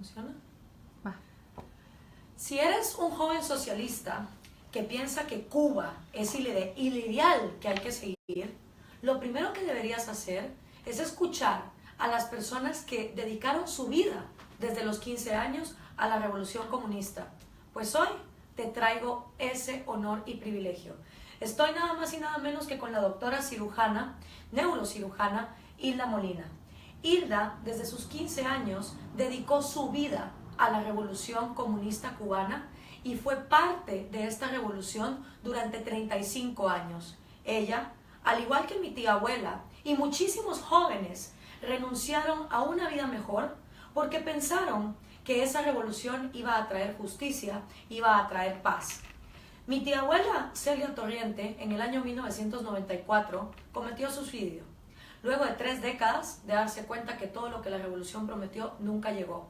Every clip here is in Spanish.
¿Funciona? Va. Si eres un joven socialista que piensa que Cuba es el ideal que hay que seguir, lo primero que deberías hacer es escuchar a las personas que dedicaron su vida desde los 15 años a la revolución comunista. Pues hoy te traigo ese honor y privilegio. Estoy nada más y nada menos que con la doctora cirujana, neurocirujana, Hilda Molina. Hilda, desde sus 15 años, dedicó su vida a la revolución comunista cubana y fue parte de esta revolución durante 35 años. Ella, al igual que mi tía abuela y muchísimos jóvenes, renunciaron a una vida mejor porque pensaron que esa revolución iba a traer justicia, iba a traer paz. Mi tía abuela, Celia Torriente, en el año 1994, cometió suicidio, luego de 3 décadas de darse cuenta que todo lo que la revolución prometió nunca llegó.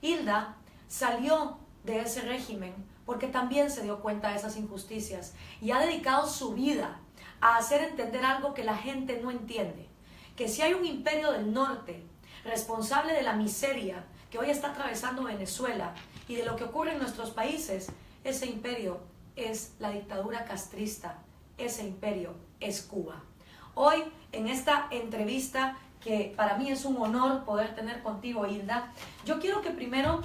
Hilda salió de ese régimen porque también se dio cuenta de esas injusticias y ha dedicado su vida a hacer entender algo que la gente no entiende, que si hay un imperio del norte responsable de la miseria que hoy está atravesando Venezuela y de lo que ocurre en nuestros países, ese imperio es la dictadura castrista, ese imperio es Cuba. Hoy, en esta entrevista, que para mí es un honor poder tener contigo, Hilda, yo quiero que primero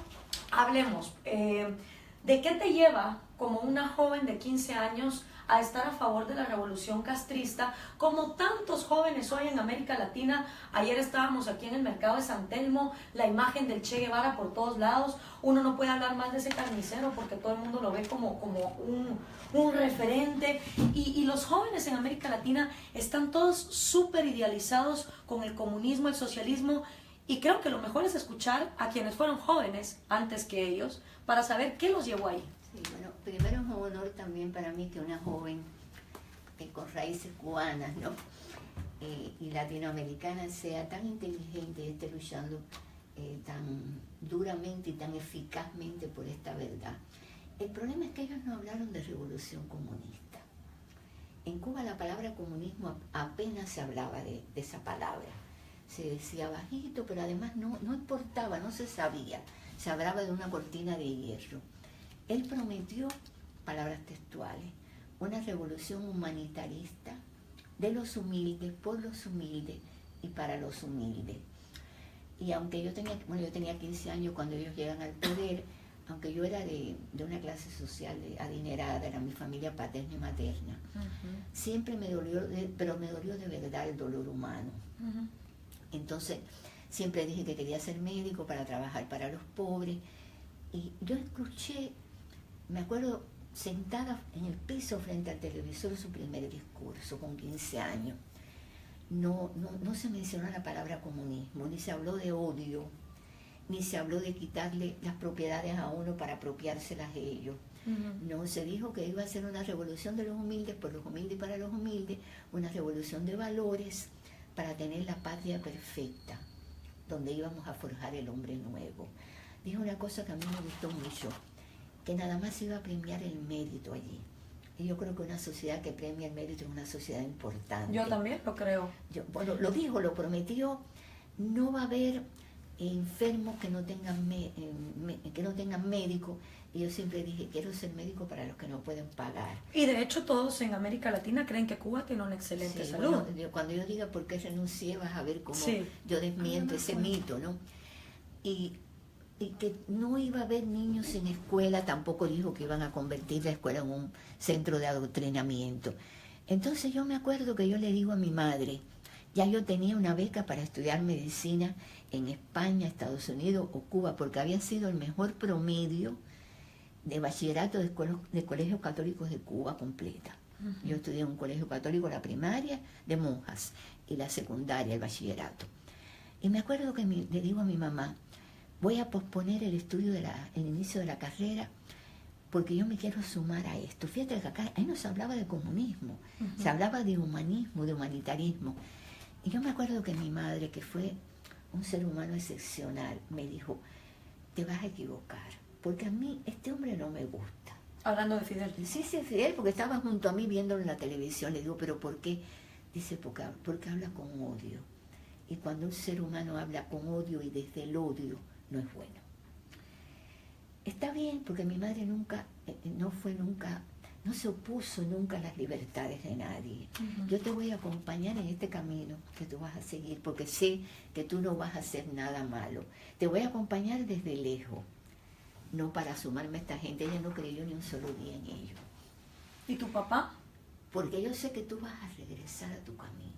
hablemos de qué te lleva como una joven de 15 años a estar a favor de la revolución castrista, como tantos jóvenes hoy en América Latina. Ayer estábamos aquí en el mercado de San Telmo, la imagen del Che Guevara por todos lados. Uno no puede hablar más de ese carnicero porque todo el mundo lo ve como un referente. Y los jóvenes en América Latina están todos súper idealizados con el comunismo, el socialismo. Y creo que lo mejor es escuchar a quienes fueron jóvenes antes que ellos para saber qué los llevó ahí. Sí, bueno, primero es un honor también para mí que una joven con raíces cubanas, ¿no? Y latinoamericanas sea tan inteligente y esté luchando tan duramente y tan eficazmente por esta verdad. El problema es que ellos no hablaron de revolución comunista. En Cuba la palabra comunismo apenas se hablaba de esa palabra. Se decía bajito, pero además no importaba, no se sabía. Se hablaba de una cortina de hierro. Él prometió, palabras textuales, una revolución humanitarista de los humildes, por los humildes y para los humildes. Y aunque yo tenía 15 años cuando ellos llegan al poder, aunque yo era de una clase social adinerada, era mi familia paterna y materna, siempre me dolió, pero me dolió de verdad el dolor humano. Entonces, siempre dije que quería ser médico para trabajar para los pobres. Y yo escuché, me acuerdo, sentada en el piso frente al televisor, su primer discurso con 15 años. No se mencionó la palabra comunismo, ni se habló de odio, ni se habló de quitarle las propiedades a uno para apropiárselas a ellos. No, se dijo que iba a ser una revolución de los humildes, por los humildes y para los humildes, una revolución de valores para tener la patria perfecta, donde íbamos a forjar el hombre nuevo. Dijo una cosa que a mí me gustó mucho, que nada más se iba a premiar el mérito allí. Y yo creo que una sociedad que premia el mérito es una sociedad importante. Yo también lo creo. Bueno, lo dijo, lo prometió. No va a haber enfermos que no tengan médico. Y yo siempre dije, quiero ser médico para los que no pueden pagar. Y de hecho todos en América Latina creen que Cuba tiene una excelente salud. Bueno, cuando yo diga por qué renuncié, vas a ver cómo yo desmiento ese mito, ¿no? Y que no iba a haber niños sin escuela, tampoco dijo que iban a convertir la escuela en un centro de adoctrinamiento. Entonces yo me acuerdo que yo le digo a mi madre, ya yo tenía una beca para estudiar medicina en España, Estados Unidos o Cuba, porque había sido el mejor promedio de bachillerato de colegios católicos de Cuba completa. Yo estudié en un colegio católico la primaria de monjas y la secundaria, el bachillerato. Y me acuerdo que le digo a mi mamá, voy a posponer el estudio el inicio de la carrera porque yo me quiero sumar a esto. Fíjate que acá ahí no se hablaba de comunismo, se hablaba de humanismo, de humanitarismo. Y yo me acuerdo que mi madre, que fue un ser humano excepcional, me dijo, te vas a equivocar, porque a mí este hombre no me gusta. Hablando de Fidel. Sí, Fidel, porque estaba junto a mí viéndolo en la televisión. Le digo, ¿pero por qué? Dice, porque habla con odio. Y cuando un ser humano habla con odio y desde el odio, no es bueno. está bien, porque mi madre nunca, no se opuso nunca a las libertades de nadie. Yo te voy a acompañar en este camino que tú vas a seguir, porque sé que tú no vas a hacer nada malo. Te voy a acompañar desde lejos, no para sumarme a esta gente. Ella no creyó ni un solo día en ello. ¿Y tu papá? Porque yo sé que tú vas a regresar a tu camino.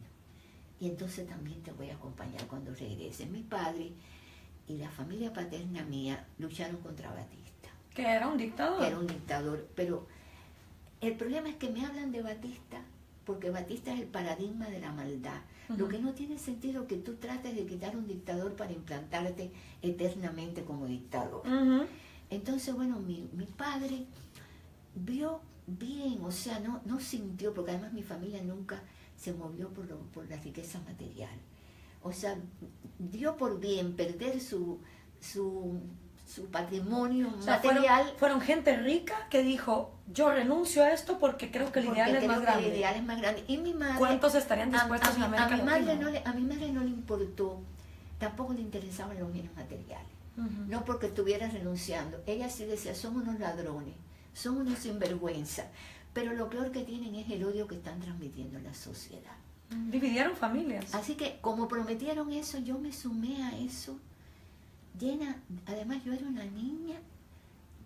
Y entonces también te voy a acompañar cuando regreses. Mi padre y la familia paterna mía lucharon contra Batista. Que era un dictador. Era un dictador, pero el problema es que me hablan de Batista porque Batista es el paradigma de la maldad. Lo que no tiene sentido que tú trates de quitar un dictador para implantarte eternamente como dictador. Entonces, bueno, mi padre vio bien, o sea, no sintió, porque además mi familia nunca se movió por la riqueza material. O sea, dio por bien perder su patrimonio material. Fueron gente rica que dijo, yo renuncio a esto porque creo que el ideal es más grande. El ideal es más grande. Y mi madre, ¿cuántos estarían dispuestos en América Latina? A mi madre no le importó, tampoco le interesaban los bienes materiales. No porque estuviera renunciando. Ella sí decía, son unos ladrones, son unos sinvergüenza, pero lo peor que tienen es el odio que están transmitiendo en la sociedad. Dividieron familias. Así que como prometieron eso, yo me sumé a eso, llena. Además yo era una niña,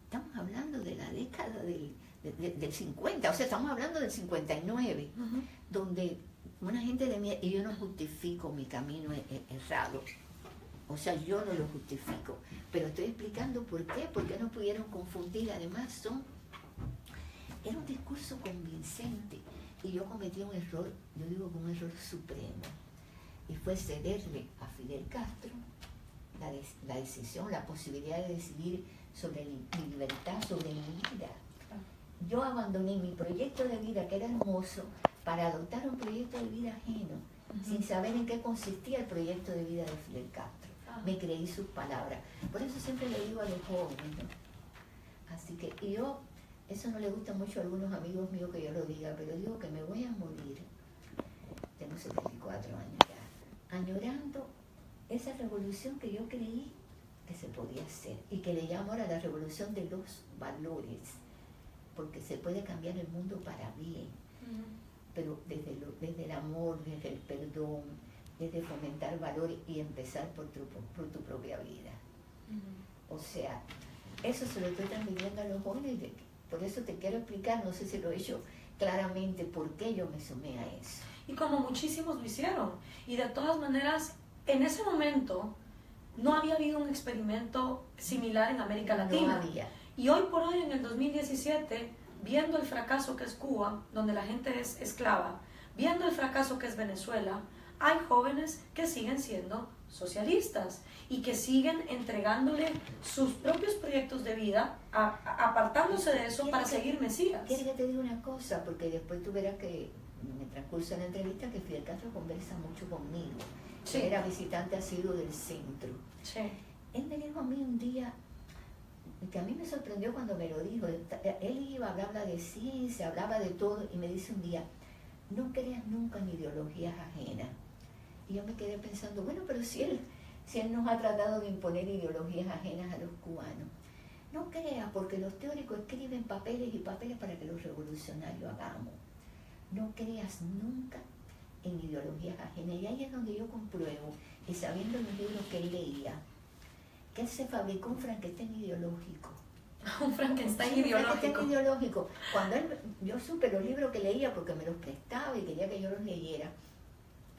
estamos hablando de la década del 50, o sea, estamos hablando del 59, donde una gente de mí, y yo no justifico mi camino errado, o sea, yo no lo justifico, pero estoy explicando por qué no pudieron confundir. Además era un discurso convincente, y yo cometí un error, yo digo que un error supremo, y fue cederle a Fidel Castro la decisión, la posibilidad de decidir sobre mi libertad, sobre mi vida. Yo abandoné mi proyecto de vida, que era hermoso, para adoptar un proyecto de vida ajeno, sin saber en qué consistía el proyecto de vida de Fidel Castro. Me creí sus palabras. Por eso siempre le digo a los jóvenes, ¿no? Así que eso no le gusta mucho a algunos amigos míos que yo lo diga, pero digo que me voy a morir, tengo 74 años ya, añorando esa revolución que yo creí que se podía hacer, y que le llamo ahora la revolución de los valores, porque se puede cambiar el mundo para bien, pero desde el amor, desde el perdón, desde fomentar valores y empezar por tu propia vida. O sea, eso se lo estoy transmitiendo a los jóvenes. Por eso te quiero explicar, no sé si lo he hecho claramente, por qué yo me sumé a eso. Y como muchísimos lo hicieron. Y de todas maneras, en ese momento no había habido un experimento similar en América Latina. No había. Y hoy por hoy, en el 2017, viendo el fracaso que es Cuba, donde la gente es esclava, viendo el fracaso que es Venezuela, hay jóvenes que siguen siendo socialistas y que siguen entregándole sus propios proyectos de vida, apartándose de eso para seguir Mesías. ¿Quieres que te diga una cosa? Porque después tú verás que en el transcurso de la entrevista que Fidel Castro conversa mucho conmigo. Sí. Era visitante asiduo del centro. Sí. Él me dijo a mí un día, que a mí me sorprendió cuando me lo dijo, él iba a hablar de ciencia, hablaba de todo, y me dice un día, no creas nunca en ideologías ajenas. Y yo me quedé pensando, bueno, pero si él nos ha tratado de imponer ideologías ajenas a los cubanos, no creas, porque los teóricos escriben papeles y papeles para que los revolucionarios hagamos. No creas nunca en ideologías ajenas. Y ahí es donde yo compruebo, y sabiendo los libros que él leía, que él se fabricó un Frankenstein ideológico. Un Frankenstein ideológico. Frankenstein ideológico. Cuando yo supe los libros que leía, porque me los prestaba y quería que yo los leyera,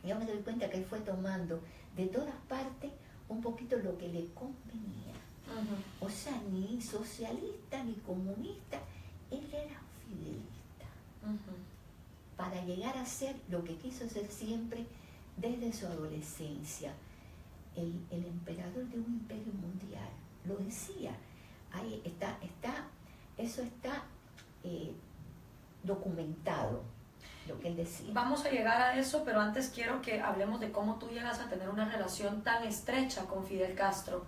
yo me doy cuenta que él fue tomando de todas partes un poquito lo que le convenía. O sea, ni socialista ni comunista, él era fidelista. Para llegar a ser lo que quiso ser siempre desde su adolescencia, el emperador de un imperio mundial. Lo decía, ahí eso está documentado, lo que él decía. Vamos a llegar a eso, pero antes quiero que hablemos de cómo tú llegas a tener una relación tan estrecha con Fidel Castro.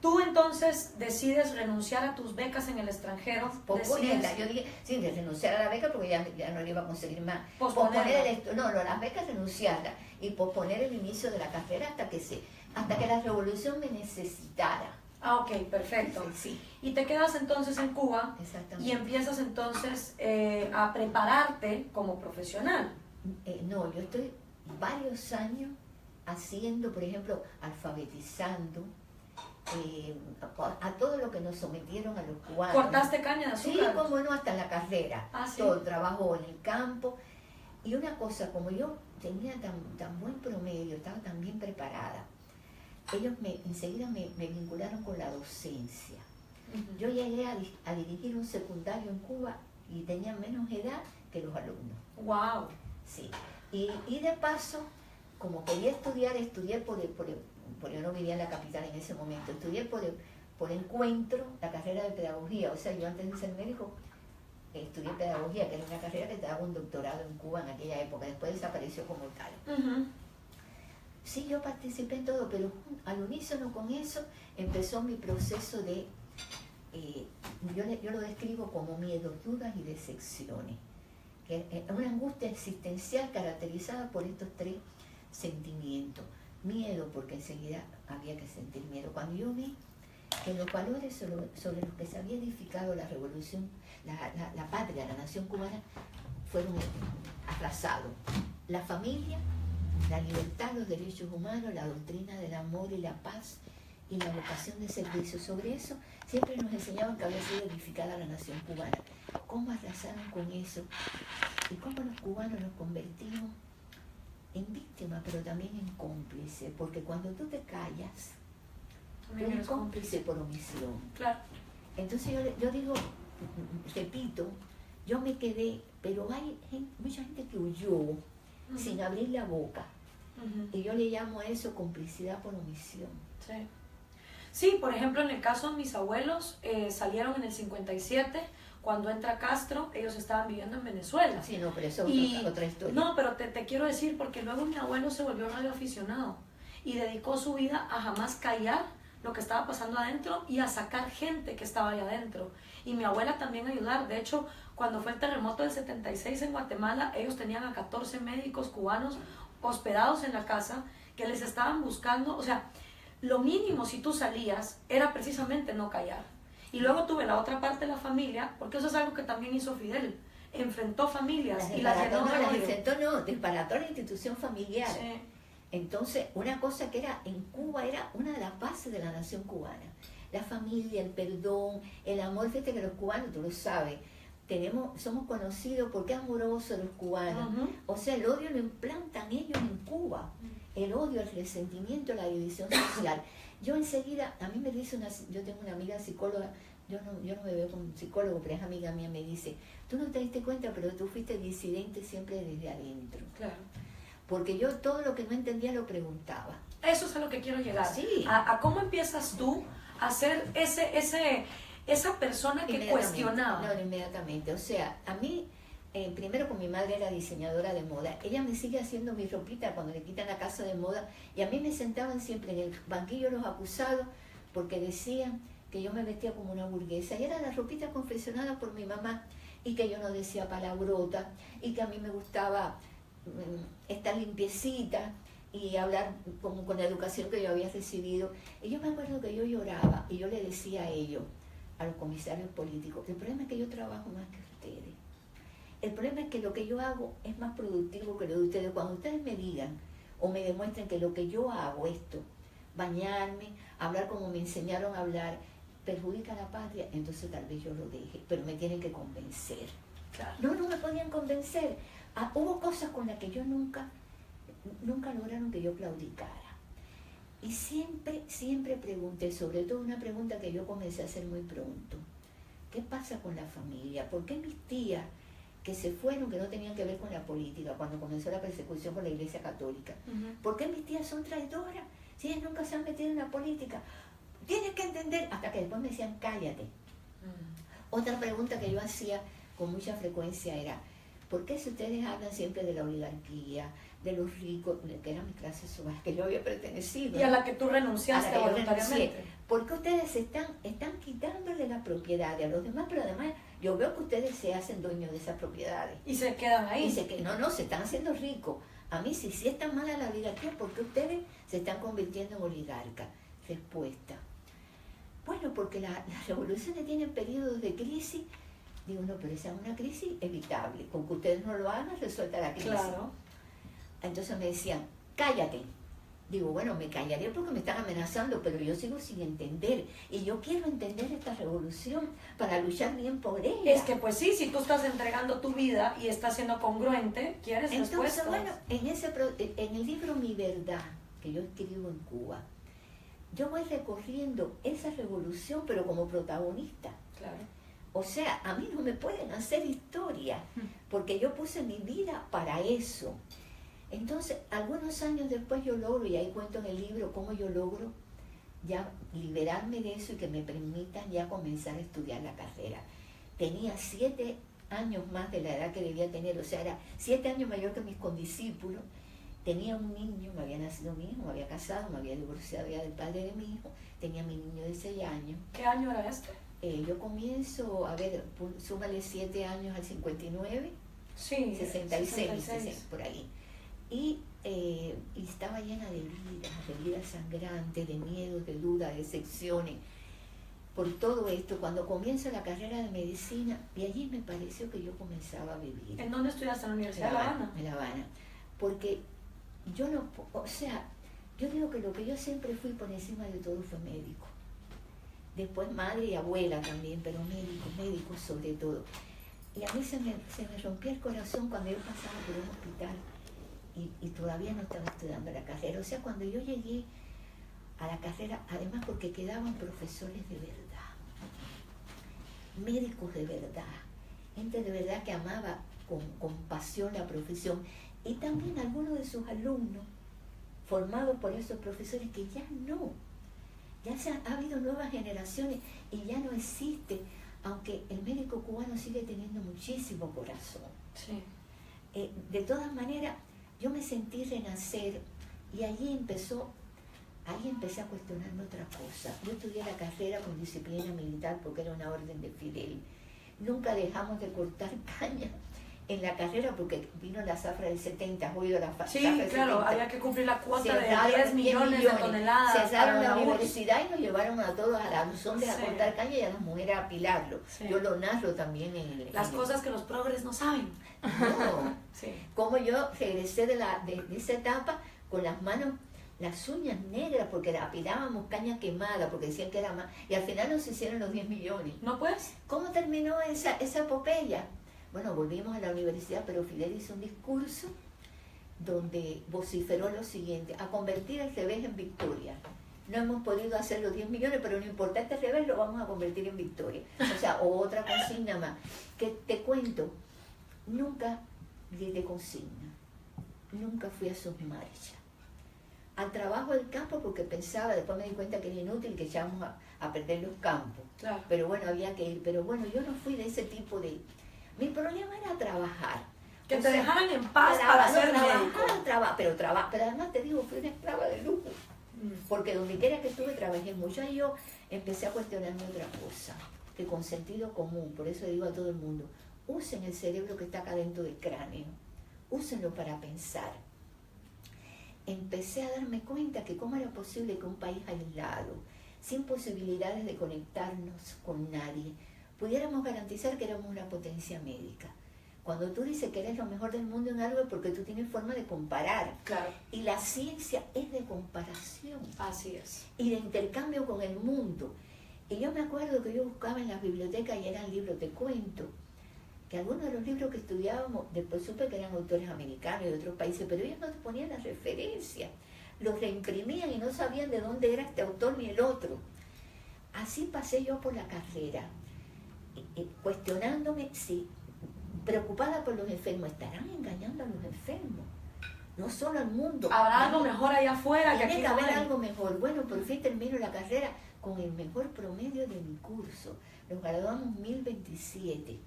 Tú entonces decides renunciar a tus becas en el extranjero. Posponerla. Yo dije, sí, de renunciar a la beca porque ya no le iba a conseguir más. Las becas renunciarla y posponer el inicio de la carrera hasta que la revolución me necesitara. Ah, ok, perfecto. Sí, Y te quedas entonces en Cuba exactamente. y empiezas entonces a prepararte como profesional. No, yo estoy varios años haciendo, por ejemplo, alfabetizando a todo lo que nos sometieron a los cubanos. ¿Cortaste caña de Sí, azúcar? como no, hasta la carrera. Ah, sí. Todo el trabajo en el campo. Y una cosa, como yo tenía tan buen promedio, estaba tan bien preparada, ellos enseguida me vincularon con la docencia. Ujú. Yo llegué a dirigir un secundario en Cuba y tenía menos edad que los alumnos. Wow. Sí. Y de paso, como quería estudiar, estudié yo no vivía en la capital en ese momento, estudié por encuentro la carrera de pedagogía. O sea, yo antes de ser médico estudié pedagogía, que era una carrera que te daba un doctorado en Cuba en aquella época, después desapareció como tal. Ujú. Sí, yo participé en todo, pero al unísono con eso empezó mi proceso de, yo lo describo como miedos, dudas y decepciones, que es una angustia existencial caracterizada por estos tres sentimientos. Miedo, porque enseguida había que sentir miedo. Cuando yo vi que los valores sobre los que se había edificado la revolución, la patria, la nación cubana, fueron arrasados. La familia, la libertad, los derechos humanos, la doctrina del amor y la paz y la vocación de servicio. Sobre eso siempre nos enseñaban que había sido edificada la nación cubana. ¿Cómo arrasaron con eso? Y cómo los cubanos nos convertimos en víctimas, pero también en cómplices. Porque cuando tú te callas, tú eres cómplice por omisión. Claro. Entonces yo digo, repito, yo me quedé, pero hay mucha gente que huyó sin abrir la boca. Ujú. Y yo le llamo a eso complicidad por omisión. Sí. Sí, por ejemplo, en el caso de mis abuelos, salieron en el 57, cuando entra Castro, ellos estaban viviendo en Venezuela. Sí, no, pero eso Y- es otra historia. No, pero te quiero decir, porque luego mi abuelo se volvió radioaficionado y dedicó su vida a jamás callar lo que estaba pasando adentro y a sacar gente que estaba ahí adentro. Y mi abuela también ayudar. De hecho, cuando fue el terremoto del 76 en Guatemala, ellos tenían a 14 médicos cubanos hospedados en la casa que les estaban buscando. O sea, lo mínimo si tú salías era precisamente no callar. Y luego tuve la otra parte de la familia, porque eso es algo que también hizo Fidel. Enfrentó familias y las llenó de odio. Disparató la institución familiar. Sí. Entonces, una cosa que era en Cuba era una de las bases de la nación cubana. La familia, el perdón, el amor. Fíjate que los cubanos, tú lo sabes, somos conocidos porque amorosos los cubanos. Ujú. O sea, el odio lo implantan ellos en Cuba. El odio, el resentimiento, la división social. Yo enseguida, a mí me dice yo tengo una amiga psicóloga, yo no me veo como un psicólogo, pero es amiga mía, me dice, tú no te diste cuenta, pero tú fuiste disidente siempre desde adentro. Claro. Porque yo todo lo que no entendía lo preguntaba. Eso es a lo que quiero llegar. Sí. A cómo empiezas tú a ser esa persona que cuestionaba. No, inmediatamente. O sea, a mí, primero con mi madre era diseñadora de moda. Ella me sigue haciendo mi ropita cuando le quitan la casa de moda. Y a mí me sentaban siempre en el banquillo los acusados porque decían que yo me vestía como una burguesa. Y era la ropita confeccionada por mi mamá. Y que yo no decía palabrota. Y que a mí me gustaba estar limpiecita y hablar como con la educación que yo había recibido. Y yo me acuerdo que yo lloraba y yo le decía a ellos, a los comisarios políticos, el problema es que yo trabajo más que ustedes. El problema es que lo que yo hago es más productivo que lo de ustedes. Cuando ustedes me digan o me demuestren que lo que yo hago, esto, bañarme, hablar como me enseñaron a hablar, perjudica a la patria, entonces tal vez yo lo deje, pero me tienen que convencer. Claro. No me podían convencer. Hubo cosas con las que yo nunca lograron que yo claudicara. Y siempre pregunté, sobre todo una pregunta que yo comencé a hacer muy pronto. ¿Qué pasa con la familia? ¿Por qué mis tías que se fueron, que no tenían que ver con la política, cuando comenzó la persecución con la Iglesia Católica? Ujú. ¿Por qué mis tías son traidoras? Si ellas nunca se han metido en la política. Tienes que entender, hasta que después me decían, cállate. Otra pregunta que yo hacía con mucha frecuencia era, ¿por qué si ustedes hablan siempre de la oligarquía, de los ricos, que era mi clase social, que yo había pertenecido? Y a la que tú renunciaste a la que yo voluntariamente. renuncié? ¿Por qué ustedes están quitándole la propiedad a los demás? Pero además, yo veo que ustedes se hacen dueños de esas propiedades. Y se quedan ahí. Dice que no, se están haciendo ricos. A mí, si sí está mala la oligarquía, ¿por qué ustedes se están convirtiendo en oligarcas? Respuesta. Bueno, porque las revoluciones tienen periodos de crisis. Digo, no, pero esa es una crisis evitable. Con que ustedes no lo hagan, resuelta la crisis. Claro. Entonces me decían, cállate. Digo, bueno, me callaré porque me están amenazando, pero yo sigo sin entender. Y yo quiero entender esta revolución para luchar bien por ella. Es que pues sí, si tú estás entregando tu vida y estás siendo congruente, quieres Entonces, respuestas. bueno, en el libro Mi Verdad, que yo escribo en Cuba, yo voy recorriendo esa revolución, pero como protagonista. Claro. O sea, a mí no me pueden hacer historia, porque yo puse mi vida para eso. Entonces, algunos años después yo logro, y ahí cuento en el libro cómo yo logro ya liberarme de eso y que me permitan ya comenzar a estudiar la carrera. Tenía 7 años más de la edad que debía tener, o sea, era 7 años mayor que mis condiscípulos. Tenía un niño, me había nacido mi hijo, me había casado, me había divorciado ya del padre de mi hijo, tenía mi niño de 6 años. ¿Qué año era este? Yo comienzo, a ver, súmale 7 años al 59, Sí, 66, por ahí. Y estaba llena de heridas sangrantes, de miedos, de dudas, de decepciones. Por todo esto, cuando comienzo la carrera de medicina, y allí me pareció que yo comenzaba a vivir. ¿En dónde estudiaste? ¿En la Universidad de La Habana? En La Habana. Porque yo no, o sea, yo digo que lo que yo siempre fui por encima de todo fue médico. Después madre y abuela también, pero médico sobre todo. Y a mí se me rompió el corazón cuando yo pasaba por un hospital y todavía no estaba estudiando la carrera. O sea, cuando yo llegué a la carrera, además porque quedaban profesores de verdad, médicos de verdad, gente de verdad que amaba con pasión la profesión, y también algunos de sus alumnos formados por esos profesores que ya no, ha habido nuevas generaciones y ya no existe, aunque el médico cubano sigue teniendo muchísimo corazón. Sí. De todas maneras, yo me sentí renacer y ahí empecé a cuestionarme otra cosa. Yo estudié la carrera con disciplina militar porque era una orden de Fidel. Nunca dejamos de cortar caña en la carrera porque vino la zafra del 70, ¿has oído la zafra Sí, del claro, 70? había que cumplir la cuota Cerraron de 10 millones de toneladas. Cerraron la URSS. universidad y nos llevaron a todos a la Luzón a Sí. cortar caña y a las mujeres a apilarlo. Sí. Yo lo narro también en Las cosas que los progres no saben. No. Sí. Como yo regresé de esa etapa con las manos, las uñas negras, porque apilábamos caña quemada, porque decían que era más, y al final nos hicieron los 10 millones. ¿No pues? ¿Cómo terminó esa epopeya? Bueno, volvimos a la universidad, pero Fidel hizo un discurso donde vociferó lo siguiente: a convertir el revés en victoria. No hemos podido hacer los 10 millones, pero no importa, este revés lo vamos a convertir en victoria. O sea, otra consigna más. Que te cuento, nunca di consigna, nunca fui a sus marchas. Al trabajo del campo porque pensaba, después me di cuenta que era inútil, que echábamos a perder los campos. Claro. Pero bueno, había que ir. Pero bueno, yo no fui de ese tipo de... Mi problema era trabajar. Que te dejaran en paz para ser médico. Pero además te digo, fui una esclava de lujo. Porque donde quiera que estuve trabajé mucho. Y yo empecé a cuestionarme otra cosa, que con sentido común, por eso digo a todo el mundo, usen el cerebro que está acá dentro del cráneo, úsenlo para pensar. Empecé a darme cuenta que cómo era posible que un país aislado, sin posibilidades de conectarnos con nadie, pudiéramos garantizar que éramos una potencia médica. Cuando tú dices que eres lo mejor del mundo en algo es porque tú tienes forma de comparar. Claro. Y la ciencia es de comparación. Así es. Y de intercambio con el mundo. Y yo me acuerdo que yo buscaba en las bibliotecas y eran libros de cuentos, que algunos de los libros que estudiábamos, después supe que eran autores americanos y de otros países, pero ellos no te ponían las referencias, los reimprimían y no sabían de dónde era este autor ni el otro. Así pasé yo por la carrera, cuestionándome si, preocupada por los enfermos, ¿estarán engañando a los enfermos? No solo al mundo. ¿Habrá algo mejor allá afuera que aquí Tiene que no haber hay? algo mejor. Bueno, por fin termino la carrera con el mejor promedio de mi curso. Nos graduamos 1027.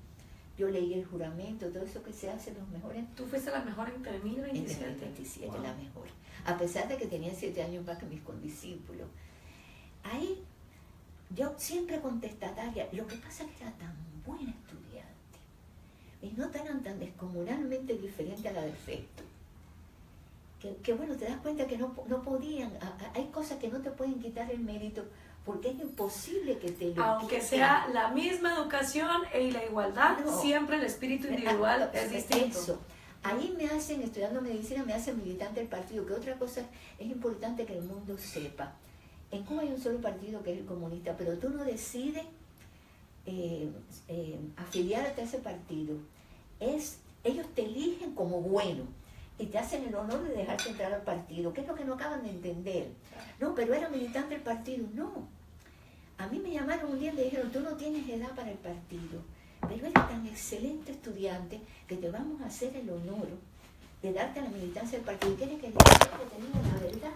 Yo leí el juramento, todo eso que se hace, los mejores. Tú fuiste la mejor entre 1027. En el 27, Wow. la mejor. A pesar de que tenía 7 años más que mis condiscípulos. Ahí, yo siempre contestataria. Lo que pasa es que era tan buena estudiante. Mis notas eran tan descomunalmente diferentes a la del resto. Que bueno, te das cuenta que no podían. Hay cosas que no te pueden quitar el mérito porque es imposible que te lo Aunque quiten. sea la misma educación y la igualdad, No. siempre el espíritu individual es distinto. Eso. Ahí me hacen, estudiando medicina, me hacen militante del partido, que otra cosa es importante que el mundo sepa. En Cuba hay un solo partido que es el comunista, pero tú no decides afiliarte a ese partido. Ellos te eligen como bueno y te hacen el honor de dejarte entrar al partido, que es lo que no acaban de entender. No, pero era militante del partido. No. A mí me llamaron un día y me dijeron, tú no tienes edad para el partido, pero eres tan excelente estudiante que te vamos a hacer el honor de darte a la militancia del partido. Y tienes que decir que tenía la verdad,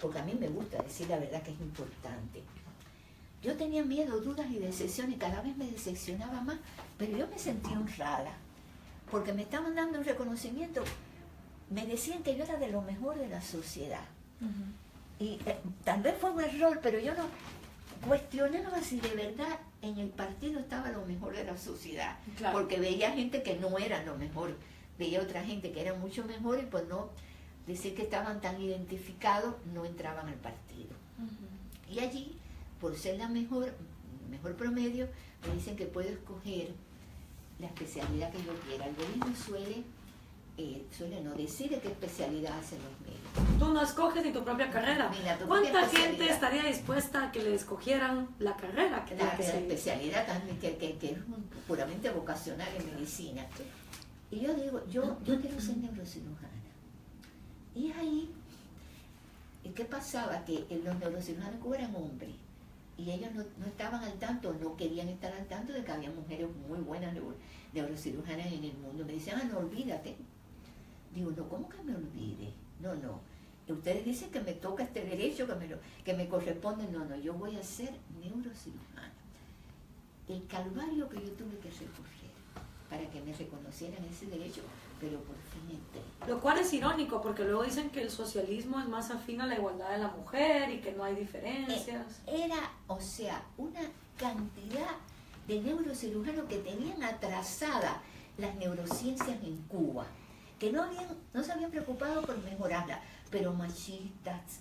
porque a mí me gusta decir la verdad, que es importante. Yo tenía miedo, dudas y decepciones, y cada vez me decepcionaba más, pero yo me sentía honrada, porque me estaban dando un reconocimiento. Me decían que yo era de lo mejor de la sociedad. Y tal vez fue un error, pero yo no cuestionaba si de verdad en el partido estaba lo mejor de la sociedad. Claro. Porque veía gente que no era lo mejor, veía otra gente que era mucho mejor, y pues no decir que estaban tan identificados, no entraban al partido. Y allí, por ser la mejor promedio, me dicen que puedo escoger la especialidad que yo quiera. El gobierno suele no decide qué especialidad hacen los médicos. Tú no escoges ni tu propia carrera. ¿Cuánta gente estaría dispuesta a que le escogieran la carrera que la especialidad también, que es puramente vocacional en medicina? Y yo digo, yo quiero ser neurocirujana. Y ahí, ¿qué pasaba? Que los neurocirujanos en Cuba eran hombres, y ellos no estaban al tanto, no querían estar al tanto de que había mujeres muy buenas neurocirujanas en el mundo. Me decían, no, olvídate. Digo, no, ¿cómo que me olvide? No. Ustedes dicen que me toca este derecho, que me corresponde. No, yo voy a ser neurocirujana. El calvario que yo tuve que recorrer para que me reconocieran ese derecho, pero por fin entré. Lo cual es irónico, porque luego dicen que el socialismo es más afín a la igualdad de la mujer y que no hay diferencias. Era, una cantidad de neurocirujanos que tenían atrasada las neurociencias en Cuba, que no se habían preocupado por mejorarla, pero machistas,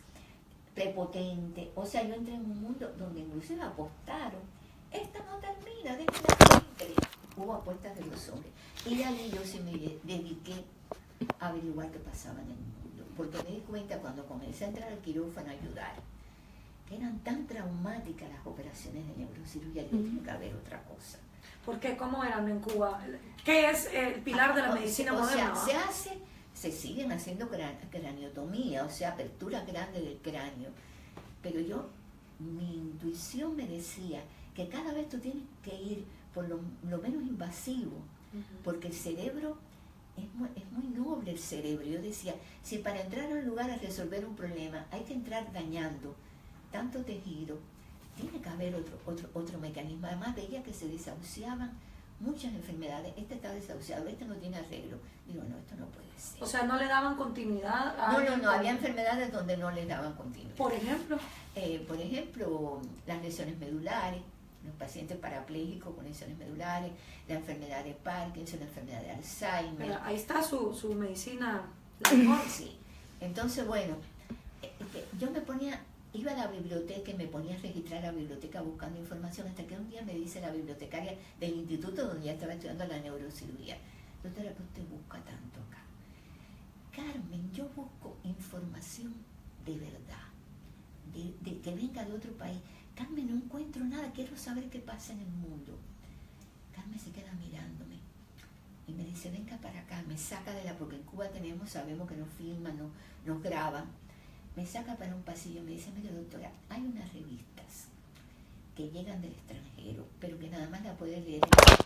prepotentes. Yo entré en un mundo donde inclusive apostaron. Esta no termina, déjenla que entre. Hubo apuestas de los hombres. Y ahí yo sí me dediqué a averiguar qué pasaba en el mundo, porque me di cuenta cuando comencé a entrar al quirófano a ayudar, que eran tan traumáticas las operaciones de neurocirugía, que tiene que haber otra cosa. ¿Por qué? ¿Cómo eran en Cuba? ¿Qué es el pilar de la medicina moderna? Se siguen haciendo craniotomía, aperturas grandes del cráneo, pero mi intuición me decía que cada vez tú tienes que ir por lo menos invasivo, porque el cerebro es muy noble el cerebro. Yo decía, si para entrar a un lugar a resolver un problema hay que entrar dañando tanto tejido, tiene que haber otro mecanismo. Además veía que se desahuciaban muchas enfermedades. Este está desahuciado, este no tiene arreglo. Digo, no, esto no puede ser. No le daban continuidad a... No, había enfermedades donde no les daban continuidad. ¿Por ejemplo? Por ejemplo, las lesiones medulares, los pacientes parapléjicos con lesiones medulares, la enfermedad de Parkinson, la enfermedad de Alzheimer. Pero ahí está su medicina, la mejor. Sí. Entonces, bueno, yo iba a la biblioteca y me ponía a registrar la biblioteca buscando información, hasta que un día me dice la bibliotecaria del instituto donde ya estaba estudiando la neurocirugía: doctora, ¿qué usted busca tanto acá? Carmen, yo busco información de verdad, de que venga de otro país. Carmen, no encuentro nada, quiero saber qué pasa en el mundo. Carmen se queda mirándome y me dice, venga para acá, me saca porque en Cuba sabemos que nos filman, nos graban. Me saca para un pasillo y me dice, mire doctora, hay unas revistas que llegan del extranjero, pero que nada más la puede leer el director.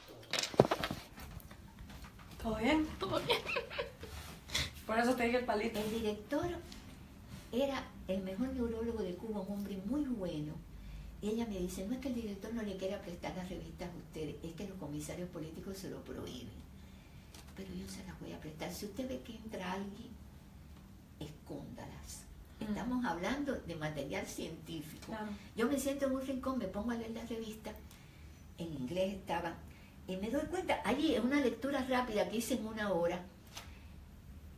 ¿Todo bien? Todo bien. Por eso te dije el palito. El director era el mejor neurólogo de Cuba, un hombre muy bueno. Y ella me dice, no es que el director no le quiera prestar las revistas a ustedes, es que los comisarios políticos se lo prohíben. Pero yo se las voy a prestar. Si usted ve que entra alguien, escóndalas. Estamos hablando de material científico. Claro. Yo me siento en un rincón, me pongo a leer las revistas, en inglés estaba, y me doy cuenta, allí es una lectura rápida que hice en 1 hora,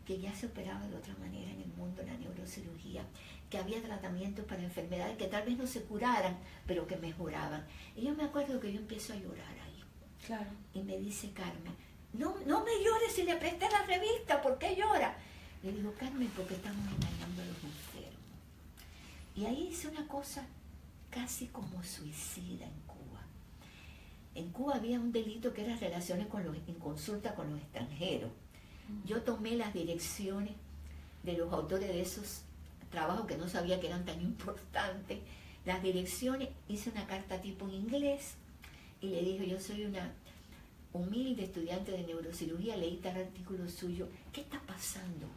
que ya se operaba de otra manera en el mundo la neurocirugía, que había tratamientos para enfermedades que tal vez no se curaran, pero que mejoraban. Y yo me acuerdo que yo empiezo a llorar ahí. Claro. Y me dice Carmen, no me llores si le presté la revista, ¿por qué llora? Le digo, Carmen, porque estamos engañando a los enfermos. Y ahí hice una cosa casi como suicida en Cuba. En Cuba había un delito que era relaciones en consulta con los extranjeros. Yo tomé las direcciones de los autores de esos trabajos que no sabía que eran tan importantes, las direcciones, hice una carta tipo en inglés y le dije, yo soy una humilde estudiante de neurocirugía, leí tal artículo suyo, ¿qué está pasando